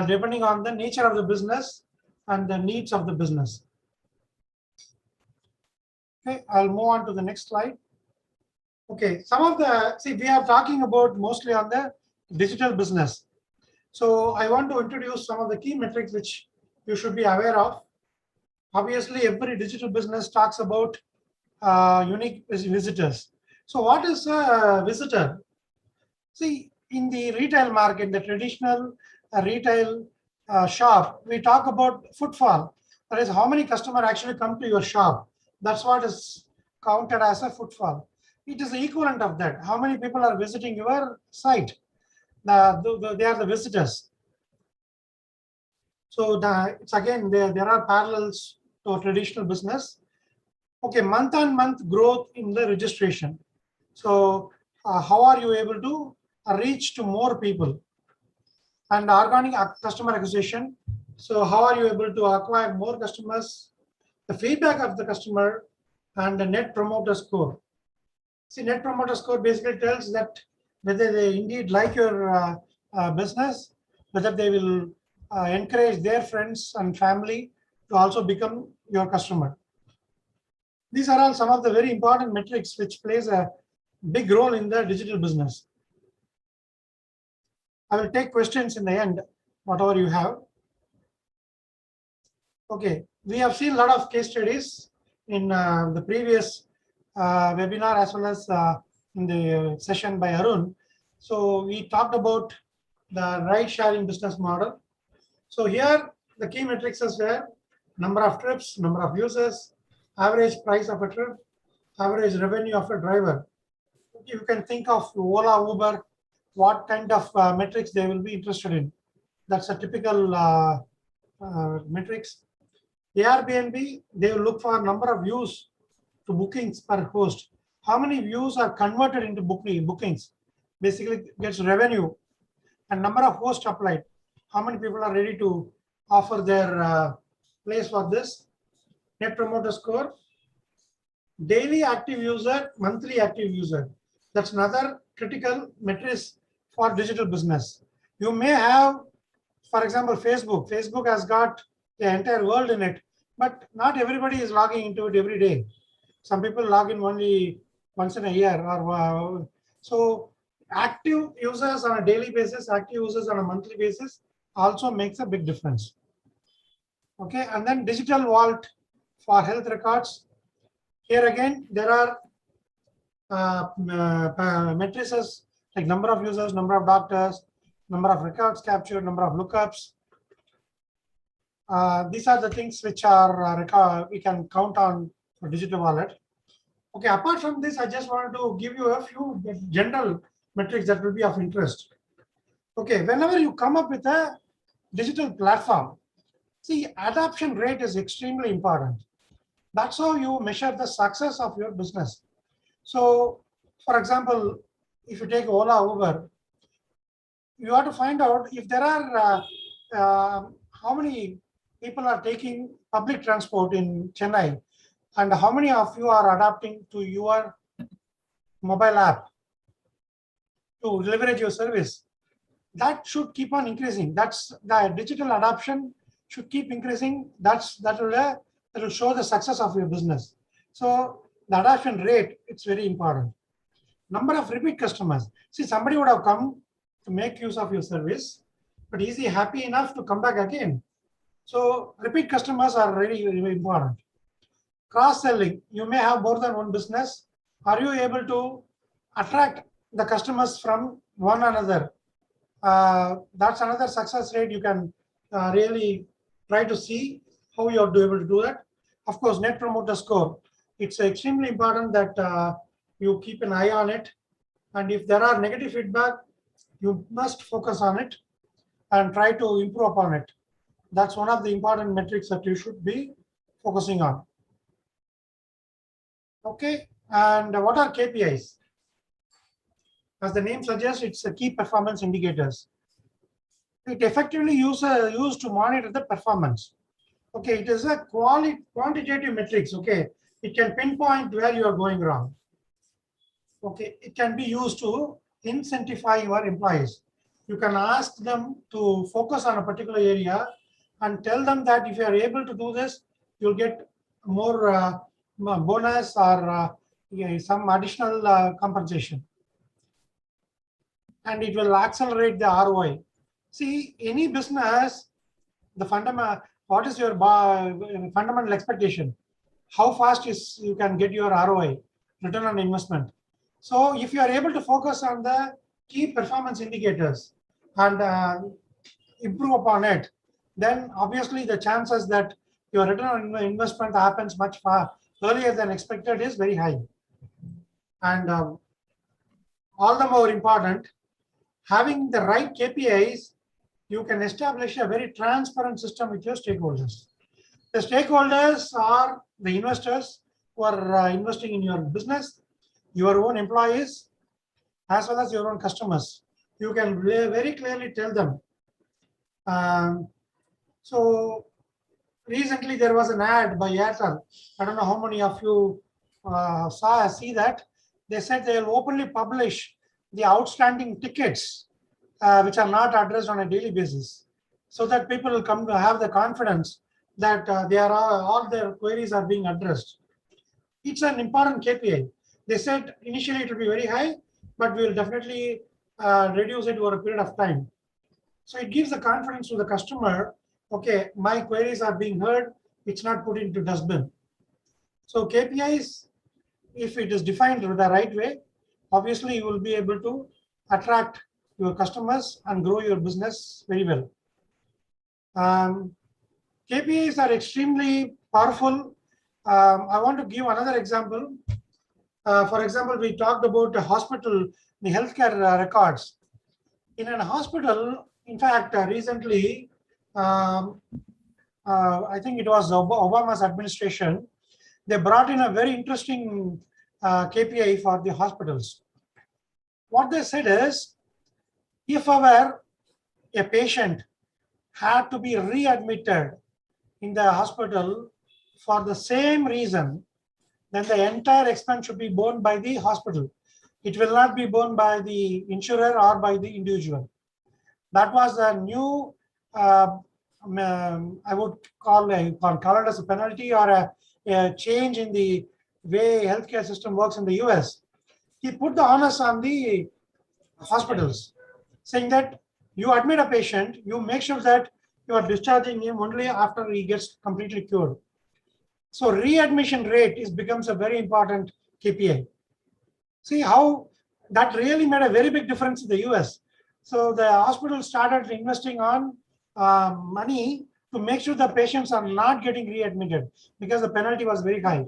depending on the nature of the business and the needs of the business. Okay, I'll move on to the next slide. Okay, some of the, see, we are talking about mostly on the digital business. So I want to introduce some of the key metrics which you should be aware of. Obviously, every digital business talks about unique visitors. So what is a visitor? See, in the retail market, the traditional retail shop, we talk about footfall. That is how many customers actually come to your shop. That's what is counted as a footfall. It is the equivalent of that. How many people are visiting your site? They are the visitors. So it's again, there are parallels to a traditional business. Okay, month-on-month growth in the registration. So how are you able to reach to more people? And organic customer acquisition. So how are you able to acquire more customers? The feedback of the customer and the net promoter score. See, net promoter score basically tells that whether they indeed like your business, whether they will encourage their friends and family to also become your customer. These are all some of the very important metrics which plays a big role in the digital business. I will take questions in the end, whatever you have. Okay, we have seen a lot of case studies in the previous webinar as well as in the session by Arun. So we talked about the ride-sharing business model. So here the key metrics is where number of trips, number of users, average price of a trip, average revenue of a driver. You can think of Ola, Uber, what kind of metrics they will be interested in. That's a typical metrics. Airbnb, they will look for number of views to bookings per host. How many views are converted into bookings? Basically gets revenue. And number of hosts applied. How many people are ready to offer their place for this? Net promoter score. Daily active user, monthly active user. That's another critical metric for digital business. You may have, for example, Facebook. Facebook has got the entire world in it, but not everybody is logging into it every day. Some people log in only once in a year. Or so active users on a daily basis, active users on a monthly basis also makes a big difference. Okay, and then digital vault for health records. Here again, there are matrices like number of users, number of doctors, number of records captured, number of lookups. These are the things which are we can count on for digital wallet. Okay, apart from this, I just wanted to give you a few general metrics that will be of interest. Okay, whenever you come up with a digital platform, see, adoption rate is extremely important. That's how you measure the success of your business. So, for example, if you take Ola, Uber, you have to find out if there are how many people are taking public transport in Chennai, and how many of you are adapting to your mobile app to leverage your service. That should keep on increasing. That's the digital adoption should keep increasing. That will show the success of your business. So the adoption rate, it's very important. Number of repeat customers. See, somebody would have come to make use of your service, but is he happy enough to come back again? So repeat customers are really, really important. Cross-selling. You may have more than one business. Are you able to attract the customers from one another? That's another success rate you can really try to see how you're able to do that. Of course, net promoter score. It's extremely important that you keep an eye on it. And if there are negative feedback, you must focus on it and try to improve upon it. That's one of the important metrics that you should be focusing on. Okay, and what are KPIs? As the name suggests, it's a key performance indicators. It effectively used to monitor the performance. Okay, it is a quantitative metrics. Okay, it can pinpoint where you are going wrong. Okay, it can be used to incentivize your employees. You can ask them to focus on a particular area and tell them that if you are able to do this, you'll get more bonus or some additional compensation. And it will accelerate the ROI. See, any business, the what is your fundamental expectation? How fast you can get your ROI, return on investment. So if you are able to focus on the key performance indicators and improve upon it, then obviously the chances that your return on investment happens much earlier than expected is very high. And all the more important, having the right KPIs, you can establish a very transparent system with your stakeholders. The stakeholders are the investors who are investing in your business, your own employees, as well as your own customers. You can very clearly tell them. So recently there was an ad by Airtel. I don't know how many of you see that. They said they will openly publish the outstanding tickets which are not addressed on a daily basis, so that people will come to have the confidence that all their queries are being addressed. It's an important KPI. They said initially it will be very high, but we will definitely reduce it over a period of time. So it gives the confidence to the customer, okay, my queries are being heard, it's not put into dustbin. So KPIs, if it is defined the right way, obviously you will be able to attract your customers and grow your business very well. KPIs are extremely powerful. I want to give another example. For example, we talked about the hospital, the healthcare records. In a hospital, in fact, recently, I think it was Obama's administration, they brought in a very interesting KPI for the hospitals. What they said is, if a patient had to be readmitted in the hospital for the same reason, then the entire expense should be borne by the hospital. It will not be borne by the insurer or by the individual. That was a new, I would call it as a penalty or a change in the way healthcare system works in the US. He put the onus on the hospitals, saying that you admit a patient, you make sure that you are discharging him only after he gets completely cured. So readmission rate becomes a very important KPI. See how that really made a very big difference in the US. So the hospital started investing on money to make sure the patients are not getting readmitted because the penalty was very high.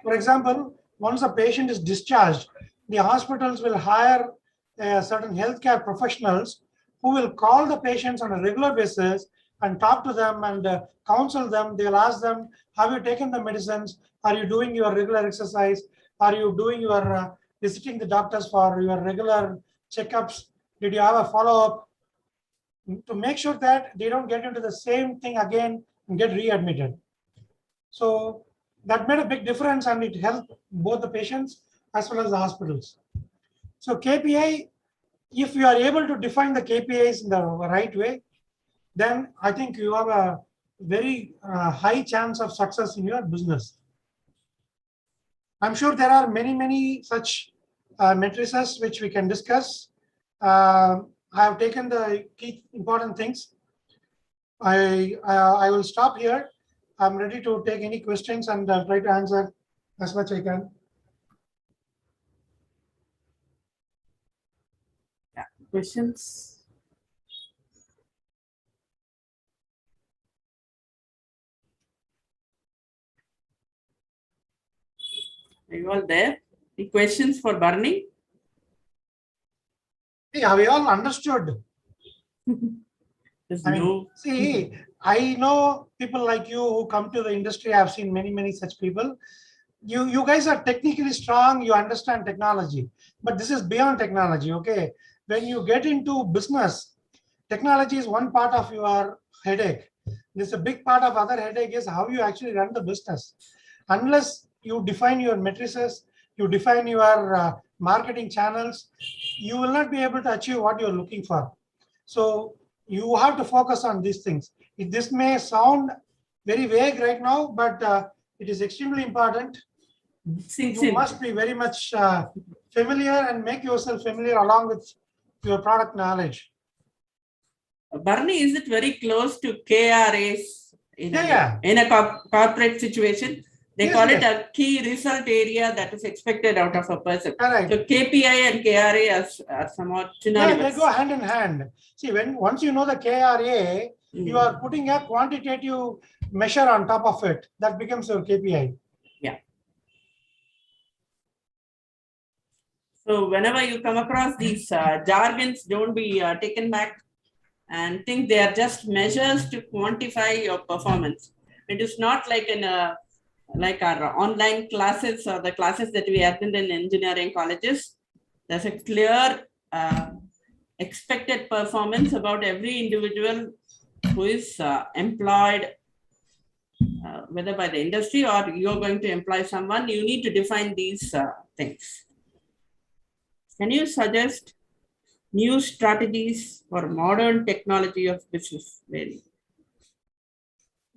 For example, once a patient is discharged, the hospitals will hire certain healthcare professionals who will call the patients on a regular basis and talk to them and counsel them. They'll ask them, have you taken the medicines? Are you doing your regular exercise? Are you doing your visiting the doctors for your regular checkups? Did you have a follow-up? To make sure that they don't get into the same thing again and get readmitted. So that made a big difference, and it helped both the patients as well as the hospitals. So KPI, if you are able to define the KPIs in the right way, then I think you have a very high chance of success in your business. I'm sure there are many such matrices which we can discuss. I have taken the key important things. I will stop here. I'm ready to take any questions and try to answer as much I can. Yeah, questions? Are you all there? Any questions for Barney? Yeah, we all understood. See, I know people like you who come to the industry. I've seen many such people. You guys are technically strong. You understand technology, but this is beyond technology. Okay, when you get into business, technology is one part of your headache. There's a big part of other headache is how you actually run the business. Unless you define your matrices, you define your marketing channels, you will not be able to achieve what you're looking for. So you have to focus on these things. This may sound very vague right now, but it is extremely important. You must be very much familiar and make yourself familiar along with your product knowledge. Barney, is it very close to KRAs in a corporate situation? They call it a key result area that is expected out of a person. Correct. So KPI and KRA are somewhat synonymous. Yeah, they go hand in hand. See, once you know the KRA, you are putting a quantitative measure on top of it. That becomes your KPI. Yeah. So whenever you come across these jargons, don't be taken back and think they are just measures to quantify your performance. It is not like like our online classes or the classes that we attend in engineering colleges. There's a clear expected performance about every individual who is employed, whether by the industry or you're going to employ someone. You need to define these things. Can you suggest new strategies for modern technology of business?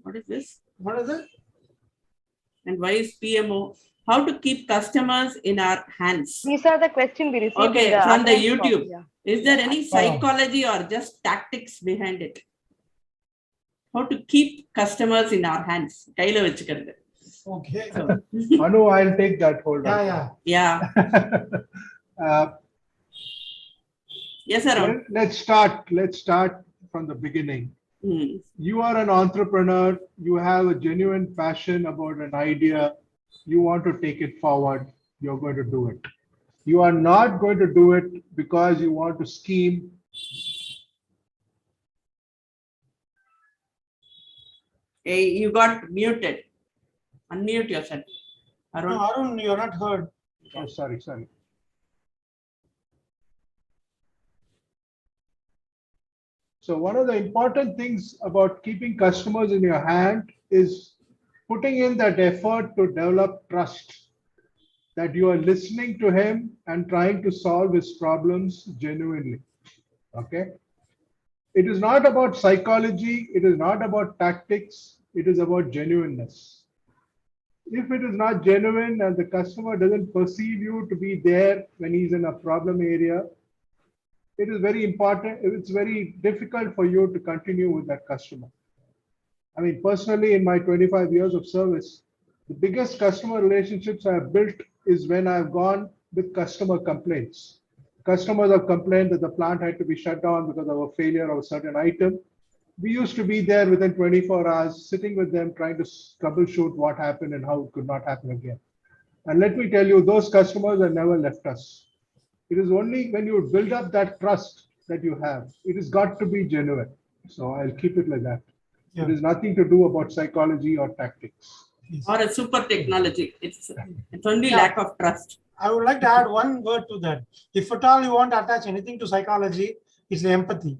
What is this? What is it? And why is PMO? How to keep customers in our hands? These are the questions we received. Okay, from the YouTube. Yeah. Is there any psychology or just tactics behind it? How to keep customers in our hands? Okay. Anu, I'll take that hold. Yeah. Yes, sir. Let's start from the beginning. You are an entrepreneur. You have a genuine passion about an idea. You want to take it forward. You're going to do it. You are not going to do it because you want to scheme. Hey, you got muted. Unmute yourself. Arun. No, Arun, you're not heard. Oh, sorry. So one of the important things about keeping customers in your hand is putting in that effort to develop trust, that you are listening to him and trying to solve his problems genuinely. Okay. It is not about psychology. It is not about tactics. It is about genuineness. If it is not genuine and the customer doesn't perceive you to be there when he's in a problem area, it is very important. It's very difficult for you to continue with that customer. I mean, personally, in my 25 years of service, the biggest customer relationships I have built is when I've gone with customer complaints. Customers have complained that the plant had to be shut down because of a failure of a certain item. We used to be there within 24 hours, sitting with them, trying to troubleshoot what happened and how it could not happen again. And let me tell you, those customers have never left us. It is only when you build up that trust that you have. It has got to be genuine. So I'll keep it like that. Yeah. It is nothing to do about psychology or tactics. Or a super technology. It's only lack of trust. I would like to add one word to that. If at all you want to attach anything to psychology, it's the empathy.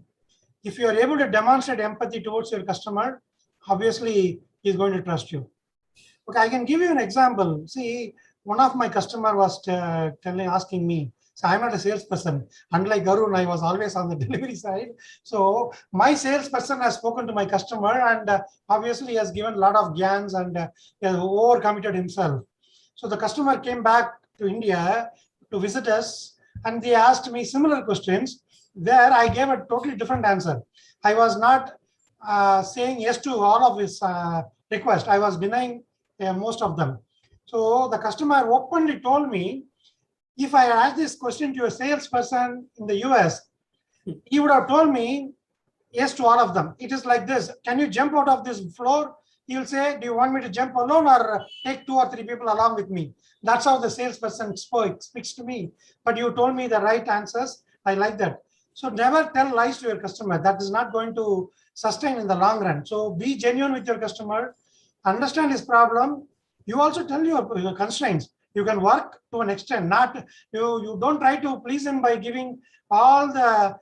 If you are able to demonstrate empathy towards your customer, obviously he's going to trust you. Okay, I can give you an example. See, one of my customer was asking me, so I'm not a salesperson. Unlike Arun, I was always on the delivery side. So my salesperson has spoken to my customer and obviously has given a lot of gyans and has overcommitted himself. So the customer came back to India to visit us and they asked me similar questions. There I gave a totally different answer. I was not saying yes to all of his requests. I was denying most of them. So the customer openly told me, if I asked this question to a salesperson in the US, he would have told me yes to all of them. It is like this. Can you jump out of this floor? He will say, do you want me to jump alone or take 2 or 3 people along with me? That's how the salesperson speaks to me. But you told me the right answers. I like that. So never tell lies to your customer. That is not going to sustain in the long run. So be genuine with your customer. Understand his problem. You also tell your constraints. You can work to an extent. Not you don't try to please him by giving all the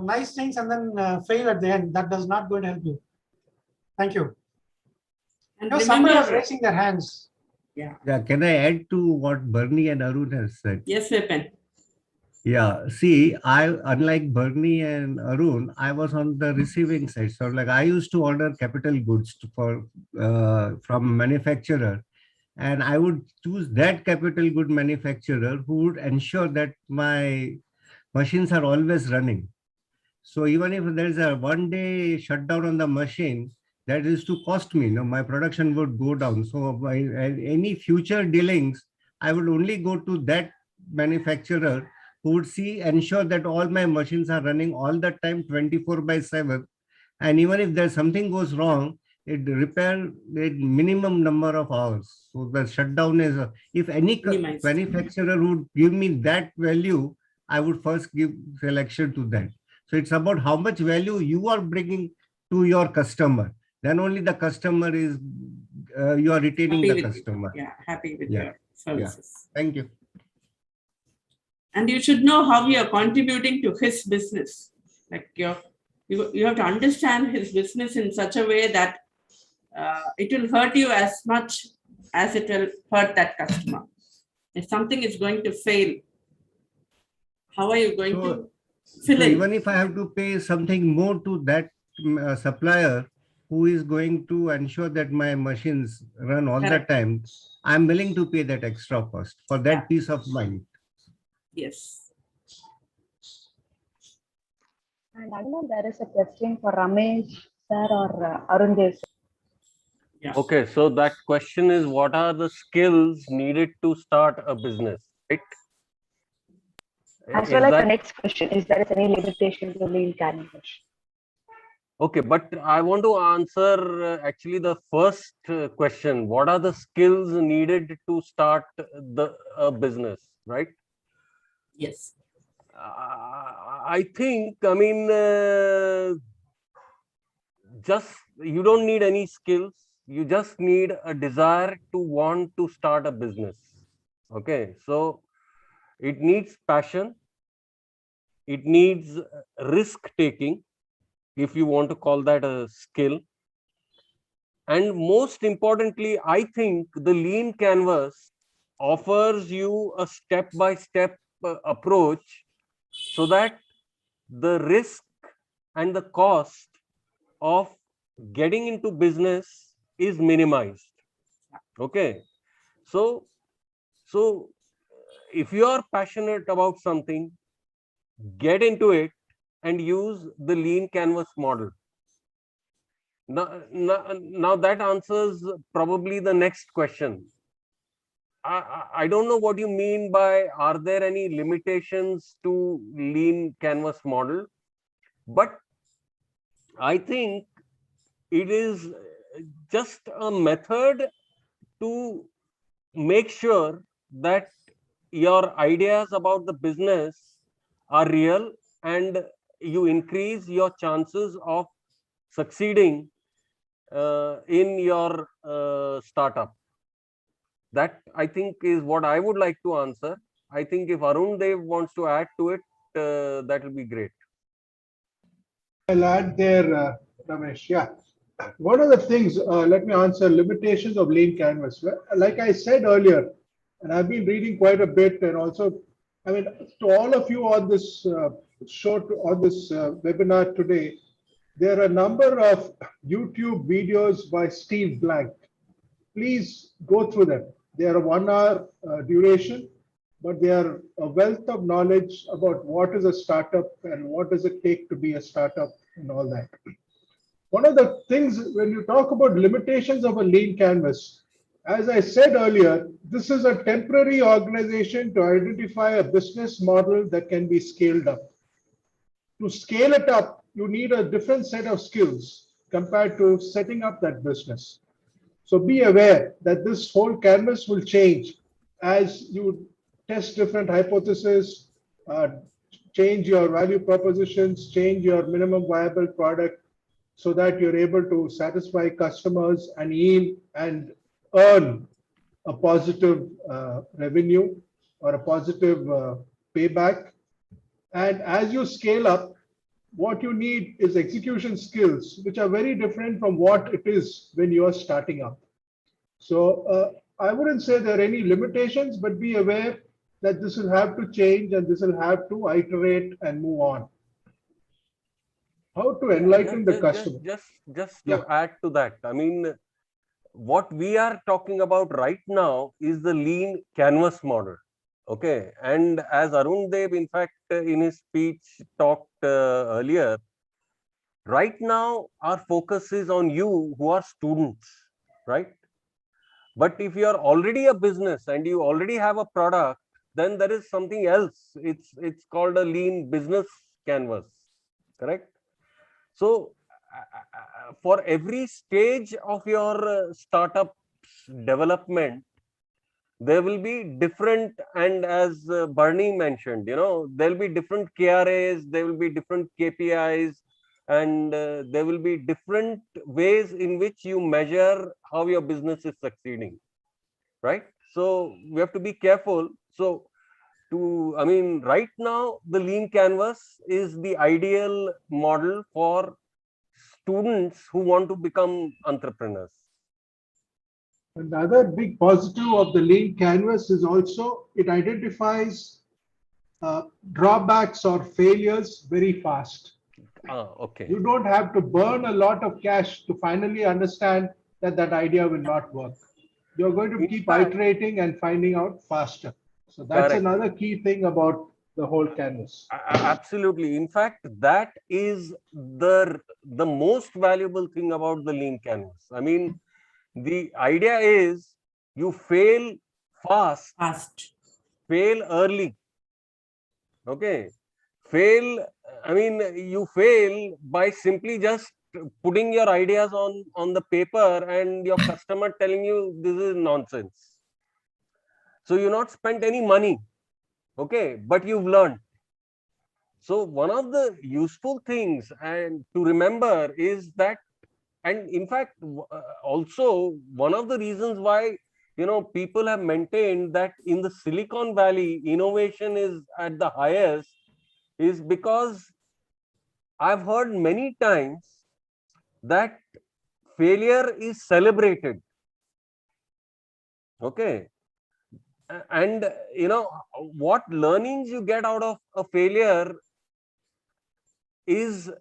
nice things and then fail at the end. That does not going to help you. Thank you. And somebody is raising their hands. Yeah. Yeah, can I add to what Bernie and Arun has said? Yes, Vipin. Yeah, see, unlike Bernie and Arun, I was on the receiving side. So, like, I used to order capital goods from manufacturer, and I would choose that capital good manufacturer who would ensure that my machines are always running. So even if there is a 1 day shutdown on the machine, that is to cost me. My production would go down. So by any future dealings, I would only go to that manufacturer who would ensure that all my machines are running all the time, 24/7. And even if there's something goes wrong, it repair it minimum number of hours. So the shutdown is if any Minimized. manufacturer would give me that value, I would first give selection to that. So it's about how much value you are bringing to your customer. Then only the customer is you are retaining Happy the with you. customer. Yeah, happy with Yeah. your services. Thank you. And you should know how you are contributing to his business. Like you have to understand his business in such a way that it will hurt you as much as it will hurt that customer. If something is going to fail, how are you going to fill in? Even if I have to pay something more to that supplier who is going to ensure that my machines run all Correct. the time, I'm willing to pay that extra cost for that peace of mind. Yes. And I don't know, there is a question for Ramesh sir or Arun Dev sir. Yeah. Okay, so that question is, what are the skills needed to start a business, right? As Is well as the that next question, is there any limitation to lean canvas? okay? But I want to answer actually the first question. What are the skills needed to start the business, right? Yes. I think, I mean, just you don't need any skills. You just need a desire to want to start a business. Okay, so it needs passion. It needs risk taking, if you want to call that a skill. And most importantly, I think the lean canvas offers you a step-by-step approach so that the risk and the cost of getting into business is minimized. Okay, so if you are passionate about something, get into it and use the lean canvas model. Now that answers probably the next question. I don't know what you mean by, are there any limitations to lean canvas model? But I think it is just a method to make sure that your ideas about the business are real and you increase your chances of succeeding in your startup. That I think is what I would like to answer. I think if Arun Dev wants to add to it, that will be great. I'll add there, Ramesh. Yeah. One of the things, let me answer limitations of lean canvas. Like I said earlier, and I've been reading quite a bit, and also, I mean, to all of you on this webinar today, there are a number of YouTube videos by Steve Blank. Please go through them. They are a 1 hour duration, but they are a wealth of knowledge about what is a startup and what does it take to be a startup and all that. One of the things when you talk about limitations of a lean canvas, as I said earlier, this is a temporary organization to identify a business model that can be scaled up. To scale it up, you need a different set of skills compared to setting up that business. So be aware that this whole canvas will change as you test different hypotheses, change your value propositions, change your minimum viable product so that you're able to satisfy customers and yield and earn a positive revenue or a positive payback. And as you scale up, what you need is execution skills, which are very different from what it is when you are starting up. So I wouldn't say there are any limitations, but be aware that this will have to change and this will have to iterate and move on. How to enlighten the customer? Just Yeah. to add to that, I mean, what we are talking about right now is the lean canvas model. Okay. And as Arun Dev, in fact, in his speech talked earlier, right now, our focus is on you who are students, right? But if you are already a business and you already have a product, then there is something else. It's called a lean business canvas, correct? So for every stage of your startup development, there will be different, and as Bernie mentioned, there'll be different KRAs, there will be different KPIs, and there will be different ways in which you measure how your business is succeeding, right? So we have to be careful. So right now, the lean canvas is the ideal model for students who want to become entrepreneurs. Another big positive of the lean canvas is also it identifies drawbacks or failures very fast. Okay. You don't have to burn a lot of cash to finally understand that that idea will not work. You're going to keep iterating and finding out faster. So that's Correct. another key thing about the whole canvas. Absolutely. In fact, that is the most valuable thing about the lean canvas. I mean, the idea is you fail fast, fail early. Okay. You fail by simply just putting your ideas on the paper and your customer telling you this is nonsense. So you're not spent any money. Okay. But you've learned. So one of the useful things and to remember is that, and in fact, also one of the reasons why people have maintained that in the Silicon Valley innovation is at the highest is because I've heard many times that failure is celebrated. Okay. And what learnings you get out of a failure is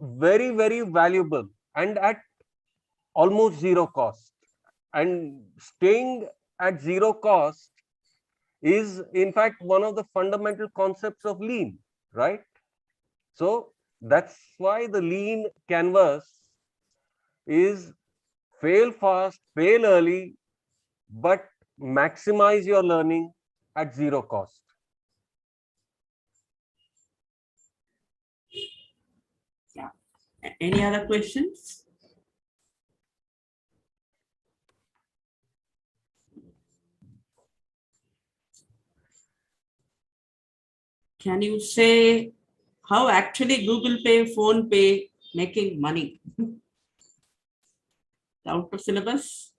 very, very valuable and at almost zero cost. And staying at zero cost is, in fact, one of the fundamental concepts of lean, right? So that's why the lean canvas is fail fast, fail early, but maximize your learning at zero cost. Yeah. Any other questions? Can you say how actually Google Pay, Phone Pay making money? Out of syllabus?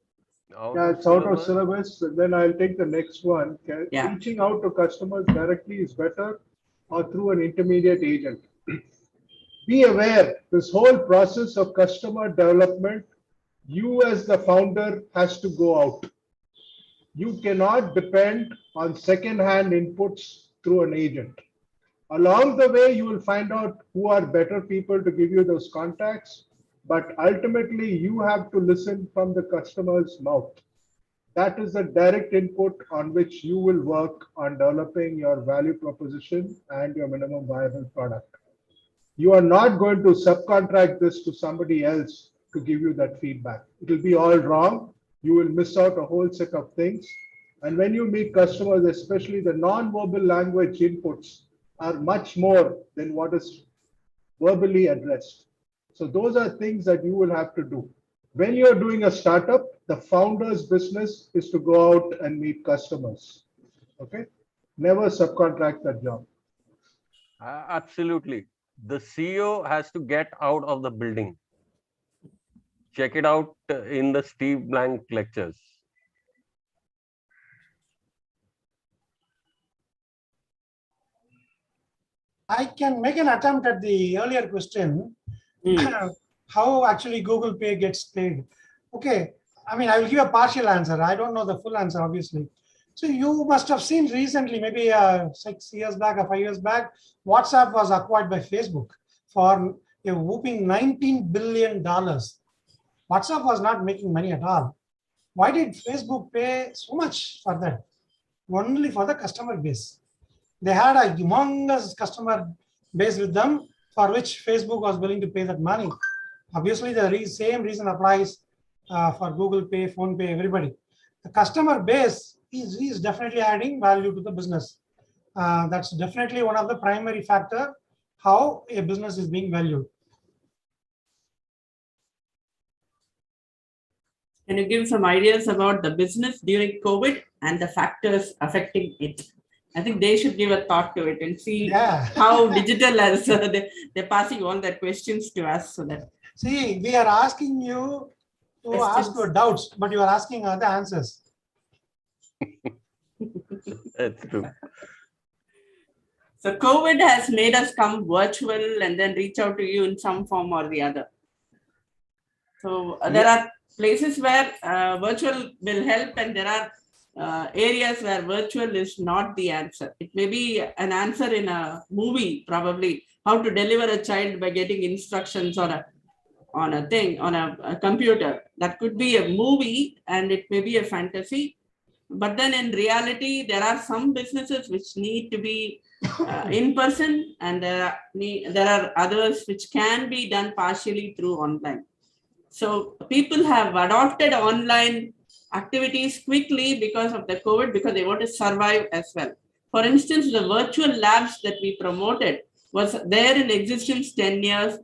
Yeah, it's out of syllabus. Then I'll take the next one. Yeah. Reaching out to customers directly is better or through an intermediate agent. Be aware, this whole process of customer development, you as the founder has to go out. You cannot depend on second-hand inputs through an agent. Along the way, you will find out who are better people to give you those contacts, but ultimately you have to listen from the customer's mouth. That is the direct input on which you will work on developing your value proposition and your minimum viable product. You are not going to subcontract this to somebody else to give you that feedback. It will be all wrong. You will miss out a whole set of things. And when you meet customers, especially the non-verbal language inputs are much more than what is verbally addressed. So those are things that you will have to do. When you're doing a startup, the founder's business is to go out and meet customers. Okay? Never subcontract that job. Absolutely. The CEO has to get out of the building. Check it out in the Steve Blank lectures. I can make an attempt at the earlier question, how actually Google Pay gets paid. Okay, I mean, I will give a partial answer. I don't know the full answer, obviously. So you must have seen recently, maybe 6 years back or 5 years back, WhatsApp was acquired by Facebook for a whooping $19 billion. WhatsApp was not making money at all. Why did Facebook pay so much for that? Only for the customer base. They had a humongous customer base with them for which Facebook was willing to pay that money. Obviously, the same reason applies for Google Pay, Phone Pay, everybody. The customer base is definitely adding value to the business. That's definitely one of the primary factor how a business is being valued. Can you give some ideas about the business during COVID and the factors affecting it? I think they should give a thought to it and see how digital as they're passing all their questions to us. So that see, we are asking you to ask your doubts, but you are asking other answers. That's true. So COVID has made us come virtual and then reach out to you in some form or the other. So there are places where virtual will help, and there are areas where virtual is not the answer. It may be an answer in a movie, probably how to deliver a child by getting instructions on a computer. That could be a movie and it may be a fantasy. But then in reality, there are some businesses which need to be in person, and there are others which can be done partially through online. So people have adopted online activities quickly because of the COVID, because they want to survive as well. For instance, the virtual labs that we promoted was there in existence 10 years,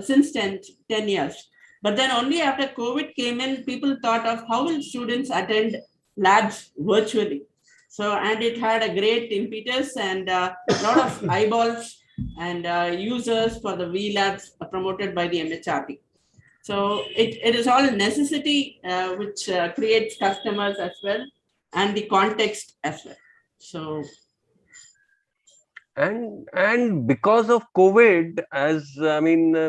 since 10 years. But then only after COVID came in, people thought of how will students attend labs virtually. So, and it had a great impetus and a lot of eyeballs and users for the V labs promoted by the MHRD. So it is all a necessity which creates customers as well, and the context as well. So and because of COVID, as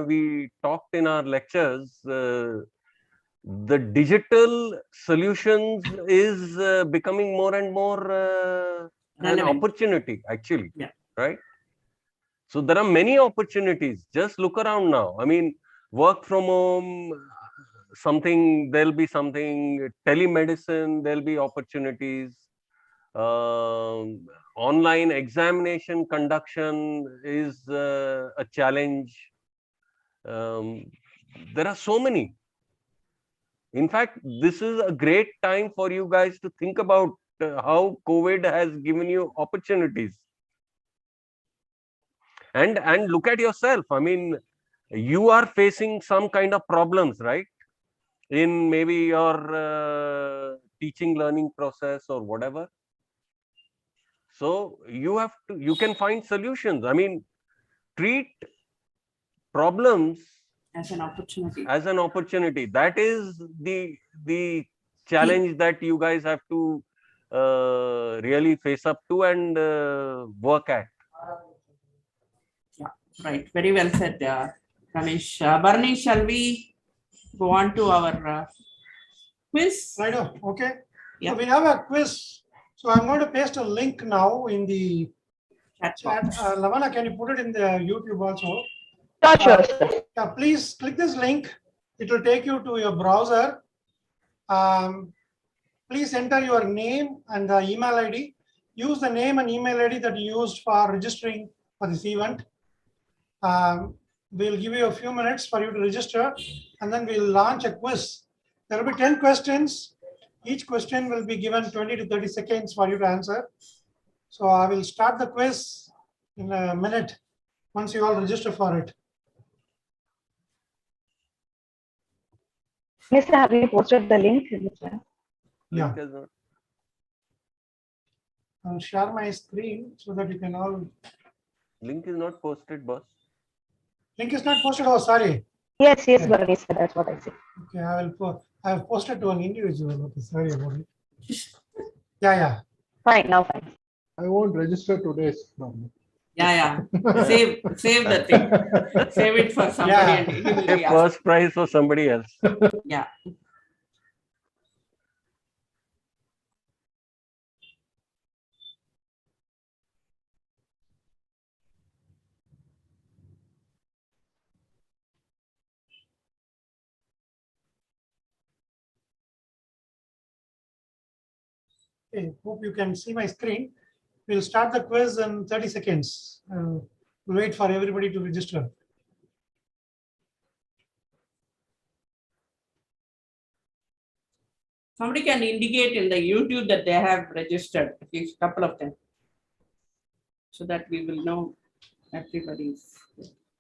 we talked in our lectures, the digital solutions is becoming more and more an opportunity, actually. Yeah. Right? So there are many opportunities. Just look around now. I mean, work from home, there'll be something, telemedicine, there'll be opportunities. Online examination conduction is a challenge. There are so many. In fact, this is a great time for you guys to think about how COVID has given you opportunities. And look at yourself. I mean, you are facing some kind of problems, right? In maybe your teaching learning process or whatever. So you can find solutions. I mean, treat problems as an opportunity. That is the challenge that you guys have to really face up to and work at. Yeah, right. Very well said, Ramesh. Barney, shall we go on to our quiz? Right. Okay. Yeah. So we have a quiz. So I'm going to paste a link now in the chat. Lavana, can you put it in the YouTube also? Sure. Yeah, please click this link. It will take you to your browser. Please enter your name and the email ID. Use the name and email ID that you used for registering for this event. We'll give you a few minutes for you to register, and then we'll launch a quiz. There will be 10 questions. Each question will be given 20 to 30 seconds for you to answer. So I will start the quiz in a minute once you all register for it. Mister, have you posted the link? Yeah. I'll share my screen so that you can all. Link is not posted, boss. Link is not posted. Oh, sorry. Yes, Barney said, that's what I said. Okay, I have posted to an individual. Okay, sorry about it. Yeah. Fine, now fine. I won't register today's problem. Yeah. Save the thing. Save it for somebody. Yeah. First prize for somebody else. Yeah. Okay, hope you can see my screen. We'll start the quiz in 30 seconds. We'll wait for everybody to register. Somebody can indicate in the YouTube that they have registered, at least a couple of them, so that we will know everybody's.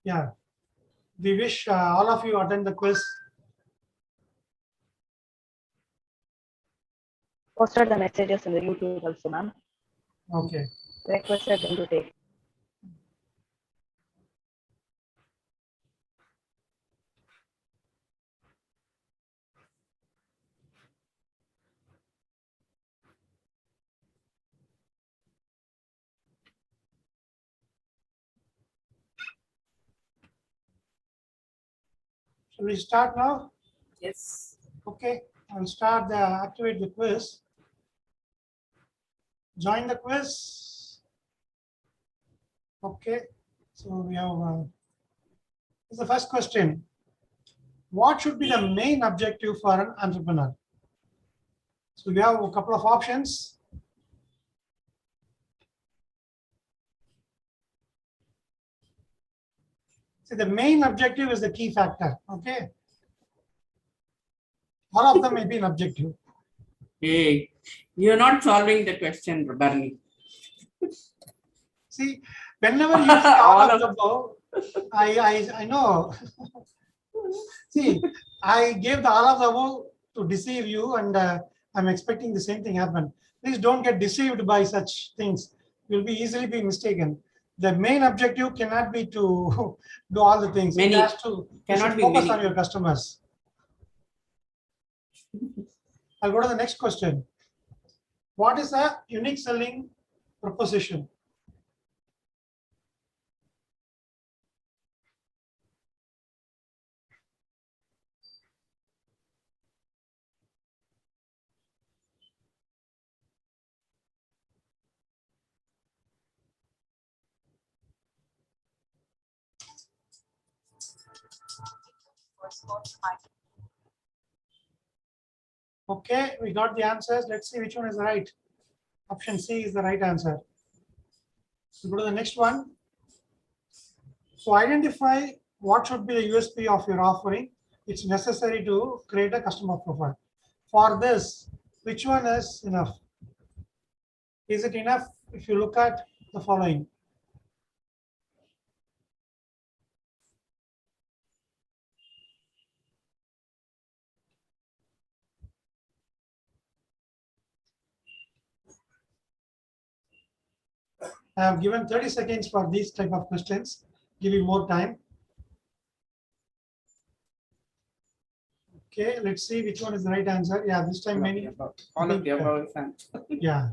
Yeah, we wish all of you attend the quiz. Posted the messages in the YouTube also, ma'am. Okay. Requested them to take. Shall we start now? Yes. Okay, I'll start the activate the quiz. Join the quiz. Okay, so we have this is the first question. What should be the main objective for an entrepreneur? So we have a couple of options. So the main objective is the key factor. Okay, all of them may be an objective. Hey, you're not solving the question, Barney. See, whenever you say all of the above, I know. See, I gave the all of the above to deceive you, and I'm expecting the same thing happen. Please don't get deceived by such things. You'll be easily be mistaken. The main objective cannot be to do all the things. Many. It has to Cannot be focus many. on your customers. I'll go to the next question. What is a unique selling proposition? Okay, we got the answers. Let's see which one is right. Option C is the right answer. So go to the next one. So identify what should be the USP of your offering. It's necessary to create a customer profile. For this, which one is enough? Is it enough if you look at the following? I have given 30 seconds for these type of questions. Give you more time. Okay, let's see which one is the right answer. Yeah, this time many. All of the above. Yeah.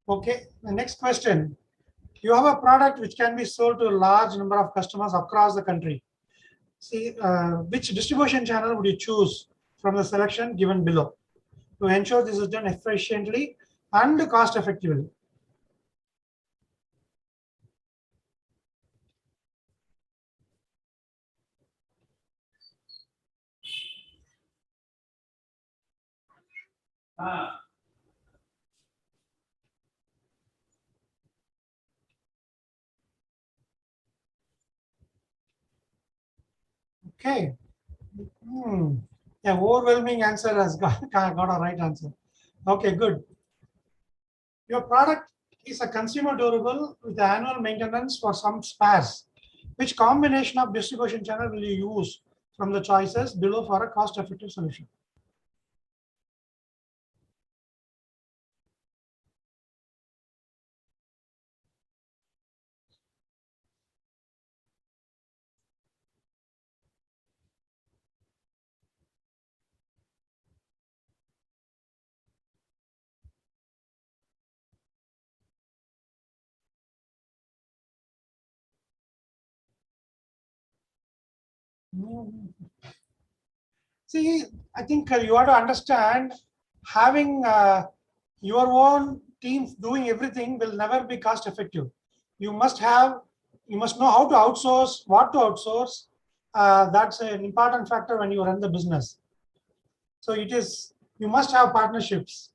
Okay, the next question. You have a product which can be sold to a large number of customers across the country. See, which distribution channel would you choose from the selection given below to ensure this is done efficiently and cost effectively? Okay. Yeah, overwhelming answer has got a right answer. Okay, good. Your product is a consumer durable with annual maintenance for some spares. Which combination of distribution channel will you use from the choices below for a cost-effective solution? See, I think you have to understand having your own team doing everything will never be cost effective. You must know how to outsource, what to outsource. That's an important factor when you run the business. So you must have partnerships.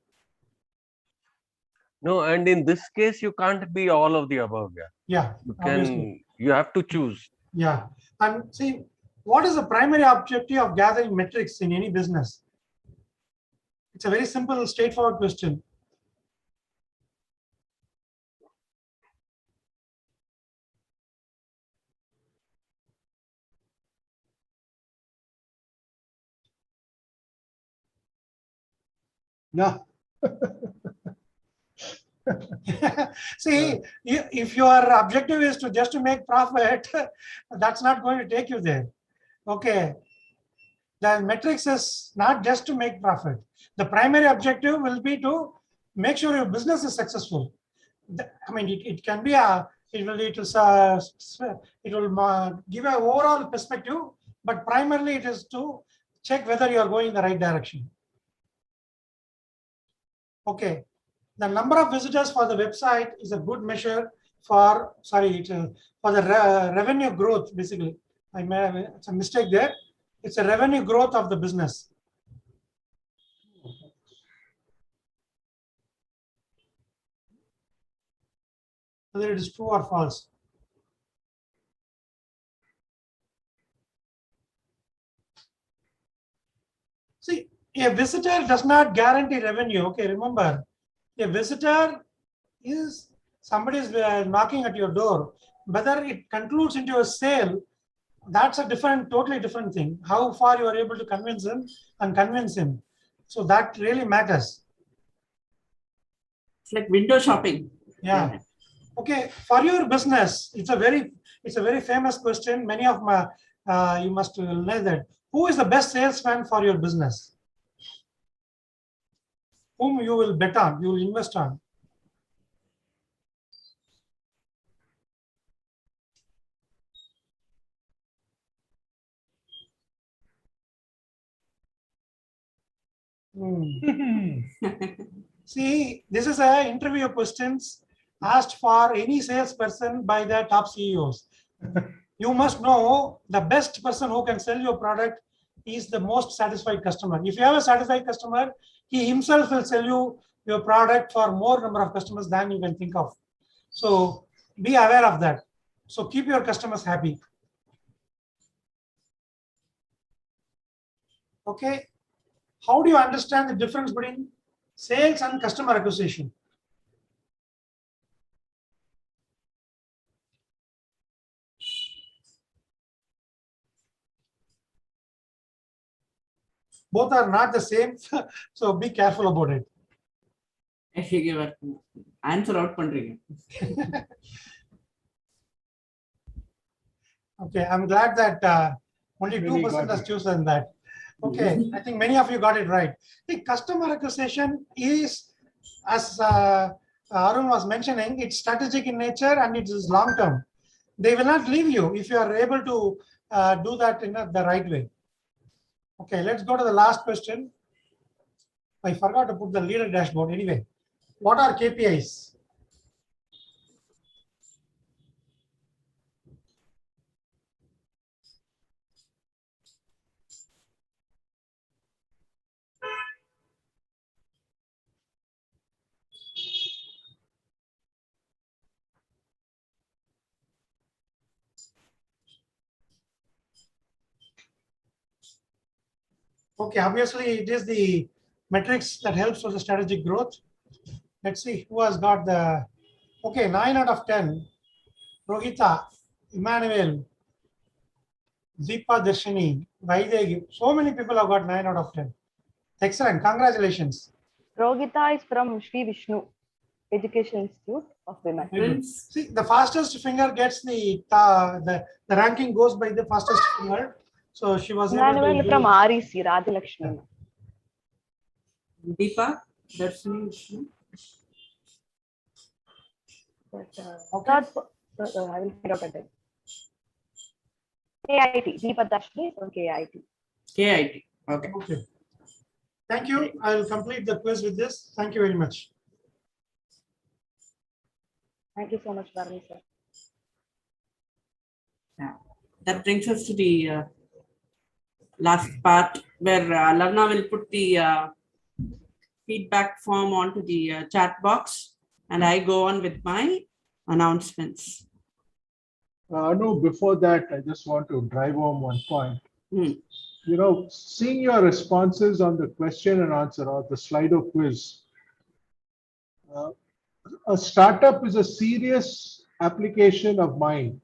No, and in this case, you can't be all of the above. Yeah, Yeah, obviously. you have to choose. Yeah. And see, what is the primary objective of gathering metrics in any business? It's a very simple, straightforward question. No. See, if your objective is to just to make profit, that's not going to take you there. Okay. The metrics is not just to make profit. The primary objective will be to make sure your business is successful. I mean, it can be it will give an overall perspective, but primarily it is to check whether you are going in the right direction. Okay. The number of visitors for the website is a good measure for, sorry, for the revenue growth, basically. It's a mistake there. It's a revenue growth of the business. Whether it is true or false. See, a visitor does not guarantee revenue. Okay, remember, a visitor is somebody is knocking at your door. Whether it concludes into a sale, that's a totally different thing. How far you are able to convince him and convince him. So that really matters. It's like window shopping. Yeah. Okay. For your business, it's a very famous question. Many of my you must know that. Who is the best salesman for your business? Whom you will bet on, you will invest on. See, this is an interview questions asked for any salesperson by the top CEOs. You must know the best person who can sell your product is the most satisfied customer. If you have a satisfied customer, he himself will sell you your product for more number of customers than you can think of. So be aware of that. So keep your customers happy. Okay. How do you understand the difference between sales and customer acquisition? Both are not the same, so be careful about it. Answer out pandreenga. Okay, I'm glad that only 2% has chosen that. Okay, I think many of you got it right. The customer acquisition is, as Arun was mentioning, it's strategic in nature and it is long term. They will not leave you if you are able to do that in the right way. Okay, let's go to the last question. I forgot to put the leader dashboard. Anyway, what are KPIs? Okay, obviously it is the metrics that helps for the strategic growth. Let's see who has got the, okay, 9 out of 10. Rohita, Emmanuel, Deepa Darshini, Vaidegi. So many people have got 9 out of 10. Excellent, congratulations. Rogita is from Sri Vishnu Education Institute of Women. See, the fastest finger gets the ranking goes by the fastest finger. So she was Emmanuel from REC, Radhalakshmi. Deepa, Darshini. But, I will find out at that. KIT, Deepa Darshini from KIT. KIT, okay. Okay. Thank you. I will complete the quiz with this. Thank you very much. Thank you so much, Varmi sir. Yeah. That brings us to the last part where Lavna will put the feedback form onto the chat box. and I go on with my announcements. No, before that, I just want to drive home one point. Hmm. You know, seeing your responses on the question and answer or the Slido quiz, a startup is a serious application of mind.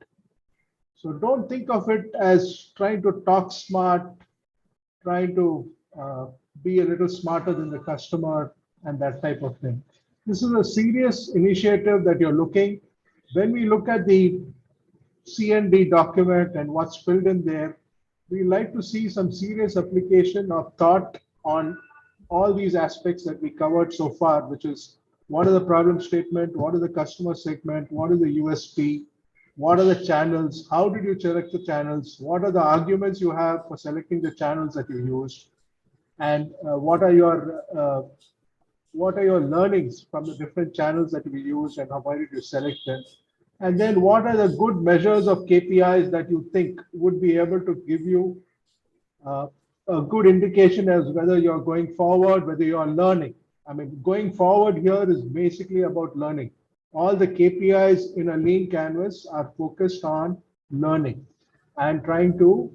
So don't think of it as trying to talk smart, trying to be a little smarter than the customer and that type of thing. This is a serious initiative that you're looking. When we look at the CND document and what's filled in there, we like to see some serious application of thought on all these aspects that we covered so far, which is what are the problem statement, what is the customer segment, what is the USP, what are the channels, how did you select the channels, what are the arguments you have for selecting the channels that you used, and what are your learnings from the different channels that we use and why did you select them? And then what are the good measures of KPIs that you think would be able to give you a good indication as whether you're going forward, whether you're learning. I mean, going forward here is basically about learning. All the KPIs in a lean canvas are focused on learning and trying to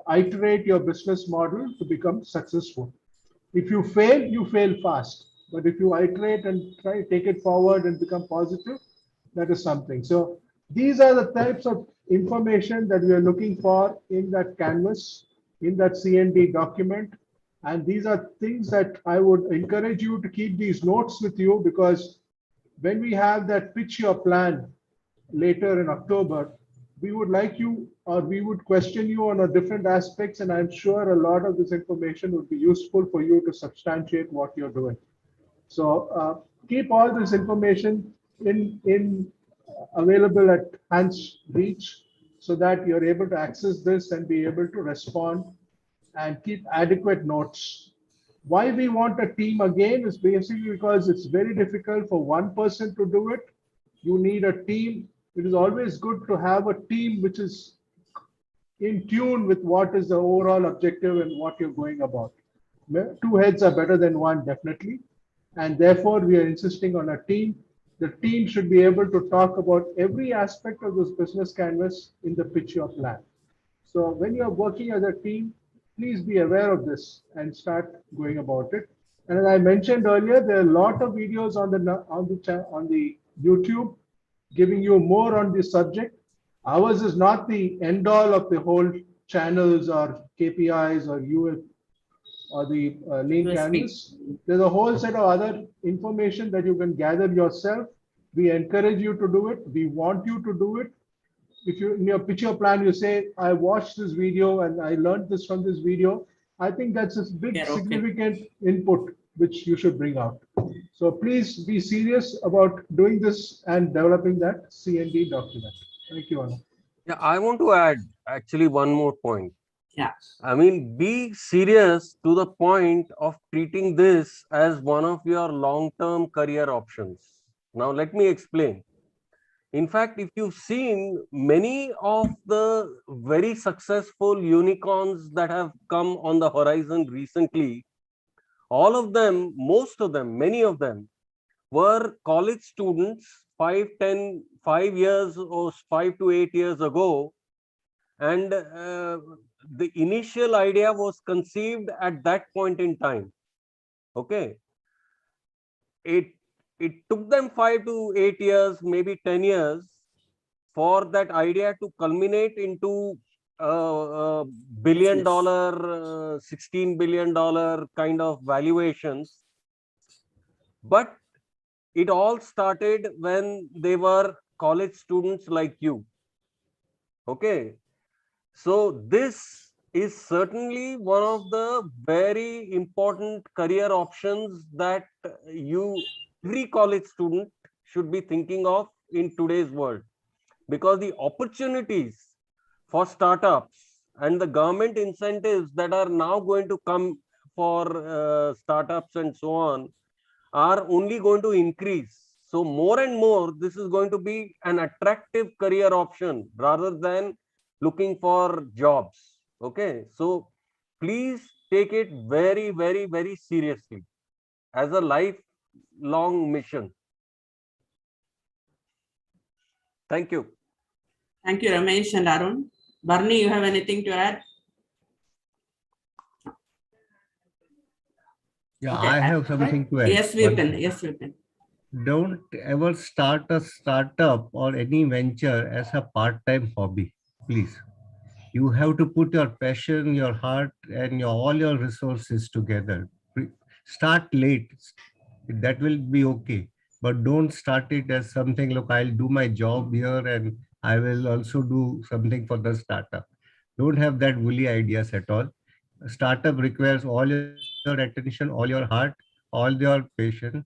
iterate your business model to become successful. If you fail fast. But if you iterate and try to take it forward and become positive, that is something. So these are the types of information that we are looking for in that canvas, in that CND document. And these are things that I would encourage you to keep these notes with you, because when we have that pitch your plan later in October, we would like you, or we would question you on a different aspects. And I'm sure a lot of this information would be useful for you to substantiate what you're doing. So keep all this information in available at hand's reach so that you're able to access this and be able to respond and keep adequate notes. Why we want a team again is basically because it's very difficult for one person to do it. You need a team. It is always good to have a team which is in tune with what is the overall objective and what you're going about. Two heads are better than one, definitely. And therefore, we are insisting on a team. The team should be able to talk about every aspect of this business canvas in the pitch your plan. So when you're working as a team, please be aware of this and start going about it. And as I mentioned earlier, there are a lot of videos on the YouTube giving you more on this subject. Ours is not the end all of the whole channels or KPIs or UF or the lean USP. canvas. There's a whole set of other information that you can gather yourself. We encourage you to do it. We want you to do it. If you in your picture plan, you say, I watched this video and I learned this from this video. I think that's a big significant input which you should bring out. So please be serious about doing this and developing that CND document. Thank you, Anna. Yeah, I want to add actually one more point. Yeah. I mean, be serious to the point of treating this as one of your long-term career options. Now, let me explain. In fact, if you've seen many of the very successful unicorns that have come on the horizon recently, all of them, most of them, many of them were college students 5 years or 5 to 8 years ago. And the initial idea was conceived at that point in time. Okay. It took them 5 to 8 years, maybe 10 years for that idea to culminate into $1 billion, $16 billion kind of valuations. But it all started when they were college students like you. Okay. So this is certainly one of the very important career options that every college student should be thinking of in today's world, because the opportunities for startups and the government incentives that are now going to come for startups and so on are only going to increase. So more and more, this is going to be an attractive career option rather than looking for jobs. Okay, so please take it very, very, very seriously as a lifelong mission. Thank you. Thank you, Ramesh and Arun. Barney, you have anything to add? Yeah, Okay. I have something to add. Yes, Vipin. Yes, Vipin. Don't ever start a startup or any venture as a part-time hobby, please. You have to put your passion, your heart, and all your resources together. Start late. That will be okay. But don't start it as something, look, I'll do my job here and I will also do something for the startup. Don't have that woolly ideas at all. A startup requires all your attention, all your heart, all your patience.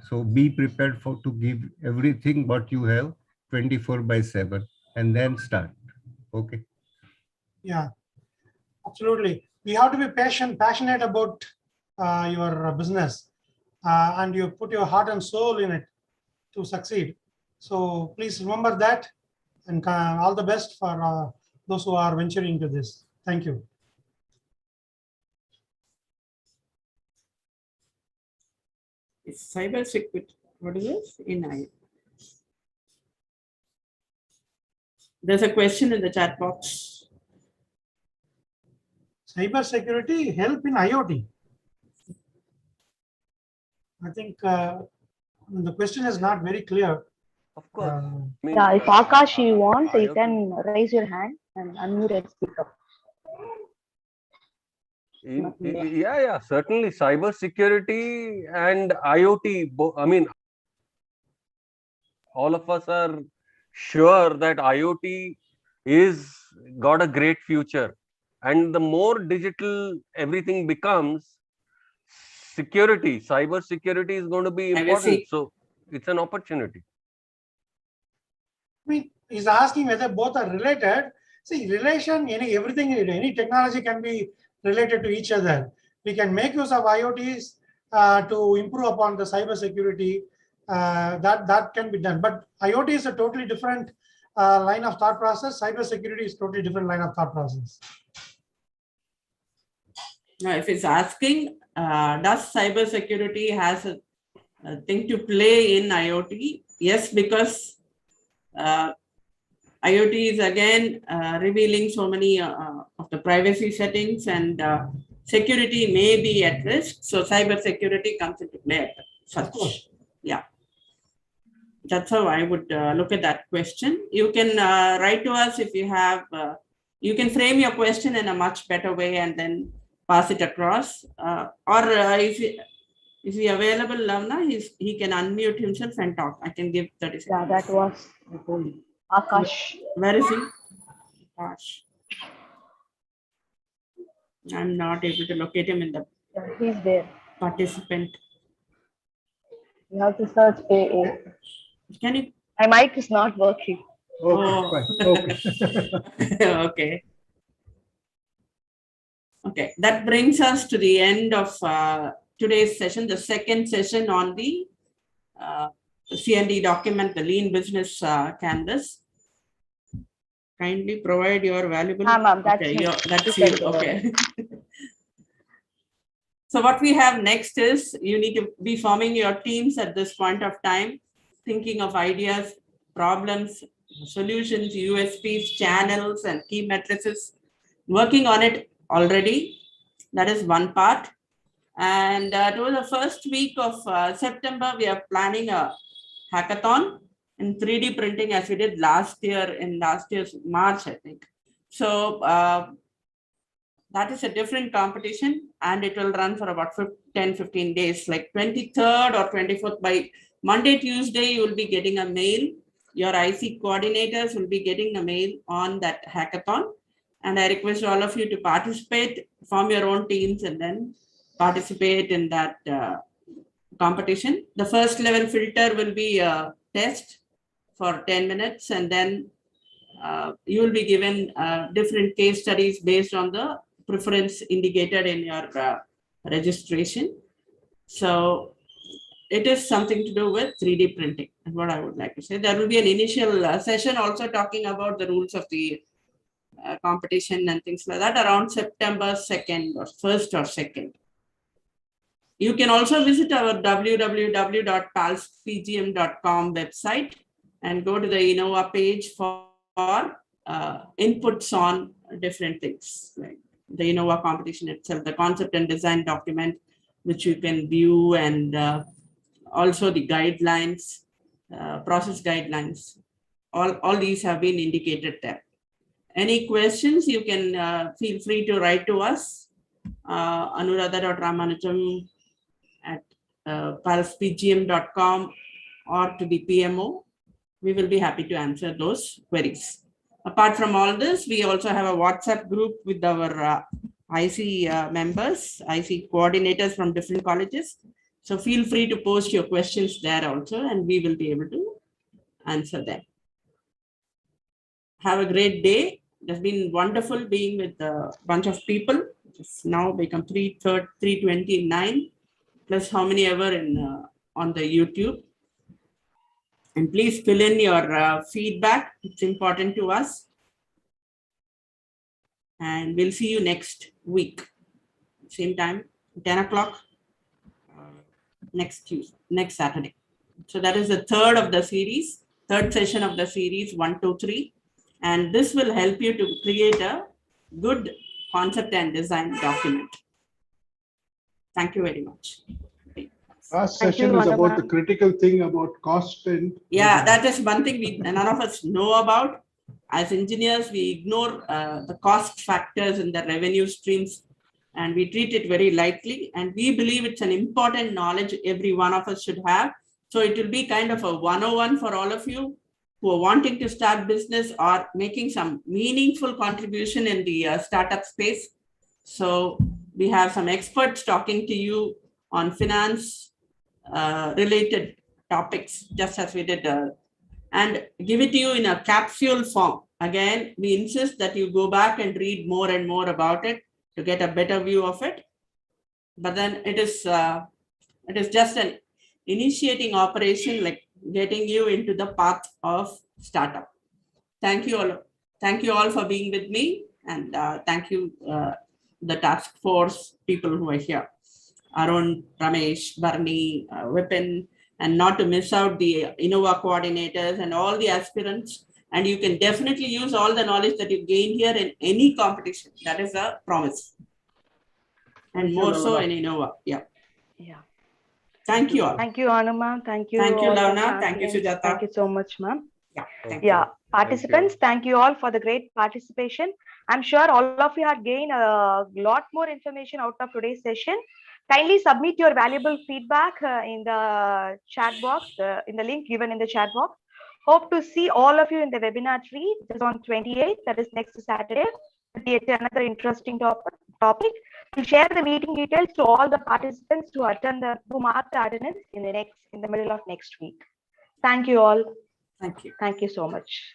So be prepared to give everything what you have 24/7 and then start. Okay. Yeah, absolutely. We have to be passionate about your business, and you put your heart and soul in it to succeed. So please remember that, and all the best for those who are venturing into this. Thank you. It's cyber security. What is this? There's a question in the chat box. Cyber security help in IoT. I think the question is not very clear. Of course. I mean, Yeah, if Akash you want, you IoT can raise your hand and unmute and speak up. Yeah, certainly. Cyber security and IoT. I mean, all of us are sure that IoT is got a great future, and the more digital everything becomes, cyber security is going to be important. So it's an opportunity. I mean, he's asking whether both are related. See, everything, any technology can be related to each other. We can make use of IoTs to improve upon the cyber security. That can be done. But IoT is a totally different line of thought process. Cyber security is totally different line of thought process. Now, if it's asking, does cyber security has a thing to play in IoT? Yes, because IoT is again revealing so many of the privacy settings, and security may be at risk. So cyber security comes into play. Such, yeah. That's how I would look at that question. You can write to us if you have. You can frame your question in a much better way and then pass it across. If he available, Lavna, he can unmute himself and talk. I can give 30 seconds. Yeah, that was Akash. Where is he? Akash. I'm not able to locate him in the He's there. participant. You have to search AA. Can you? My mic is not working. Okay, fine. Okay. Okay. Okay, that brings us to the end of today's session, the second session on the C&D document, the Lean Business Canvas. Kindly provide your valuable. Ma'am, that's okay, me. that's you. Okay. So what we have next is you need to be forming your teams at this point of time, thinking of ideas, problems, solutions, USPs, channels, and key matrices, working on it already. That is one part. And to the first week of September, we are planning a hackathon in 3D printing as we did last year's March, I think. So that is a different competition, and it will run for about 10-15 days, like 23rd or 24th. By Monday, Tuesday, you will be getting a mail. Your IC coordinators will be getting a mail on that hackathon. And I request all of you to participate, form your own teams, and then participate in that competition. The first level filter will be a test for 10 minutes, and then you will be given different case studies based on the preference indicated in your registration. So it is something to do with 3D printing, is what I would like to say. There will be an initial session also talking about the rules of the competition and things like that around September 2nd or 1st or 2nd. You can also visit our www.palspgm.com website and go to the Innova page for inputs on different things, like the Innova competition itself, the concept and design document, which you can view, and also the guidelines, process guidelines. All these have been indicated there. Any questions, you can feel free to write to us, anuradha.ramanujam@palspgm.com, or to the PMO. We will be happy to answer those queries. Apart from all this, we also have a WhatsApp group with our IC members, IC coordinators from different colleges. So feel free to post your questions there also, and we will be able to answer them. Have a great day. It has been wonderful being with a bunch of people. It's now become 329, plus how many ever on the YouTube. And please fill in your feedback. It's important to us. And we'll see you next week. Same time, 10 o'clock next Saturday. So that is the third session of the series 1, 2, 3. And this will help you to create a good concept and design document. Thank you very much. Last session is about the critical thing about cost and. Yeah, that is one thing none of us know about. As engineers, we ignore the cost factors in the revenue streams, and we treat it very lightly. And we believe it's an important knowledge every one of us should have. So it will be kind of a 101 for all of you who are wanting to start business or making some meaningful contribution in the startup space. So we have some experts talking to you on finance related topics, just as we did, and give it to you in a capsule form. Again, we insist that you go back and read more and more about it to get a better view of it. But then it is just an initiating operation, like getting you into the path of startup. Thank you all. Thank you all for being with me, and thank you the task force people who are here. Arun, Ramesh, Barney, Vipin, and not to miss out the Innova coordinators and all the aspirants. And you can definitely use all the knowledge that you gain here in any competition. That is a promise. And more so in Innova. Yeah. Yeah. Thank you all. Thank you, Anuma. Thank you. Thank you, all the Lavna. Thank you, champions. Sujata. Thank you so much, ma'am. Yeah. Thank Yeah. you. Participants, thank you all for the great participation. I'm sure all of you have gained a lot more information out of today's session. Kindly submit your valuable feedback in the chat box, in the link given in the chat box. Hope to see all of you in the webinar 3. This is on 28th, that is next Saturday. Yet another interesting topic. We'll share the meeting details to all the participants who mark the attendance in the middle of next week. Thank you all. Thank you. Thank you so much.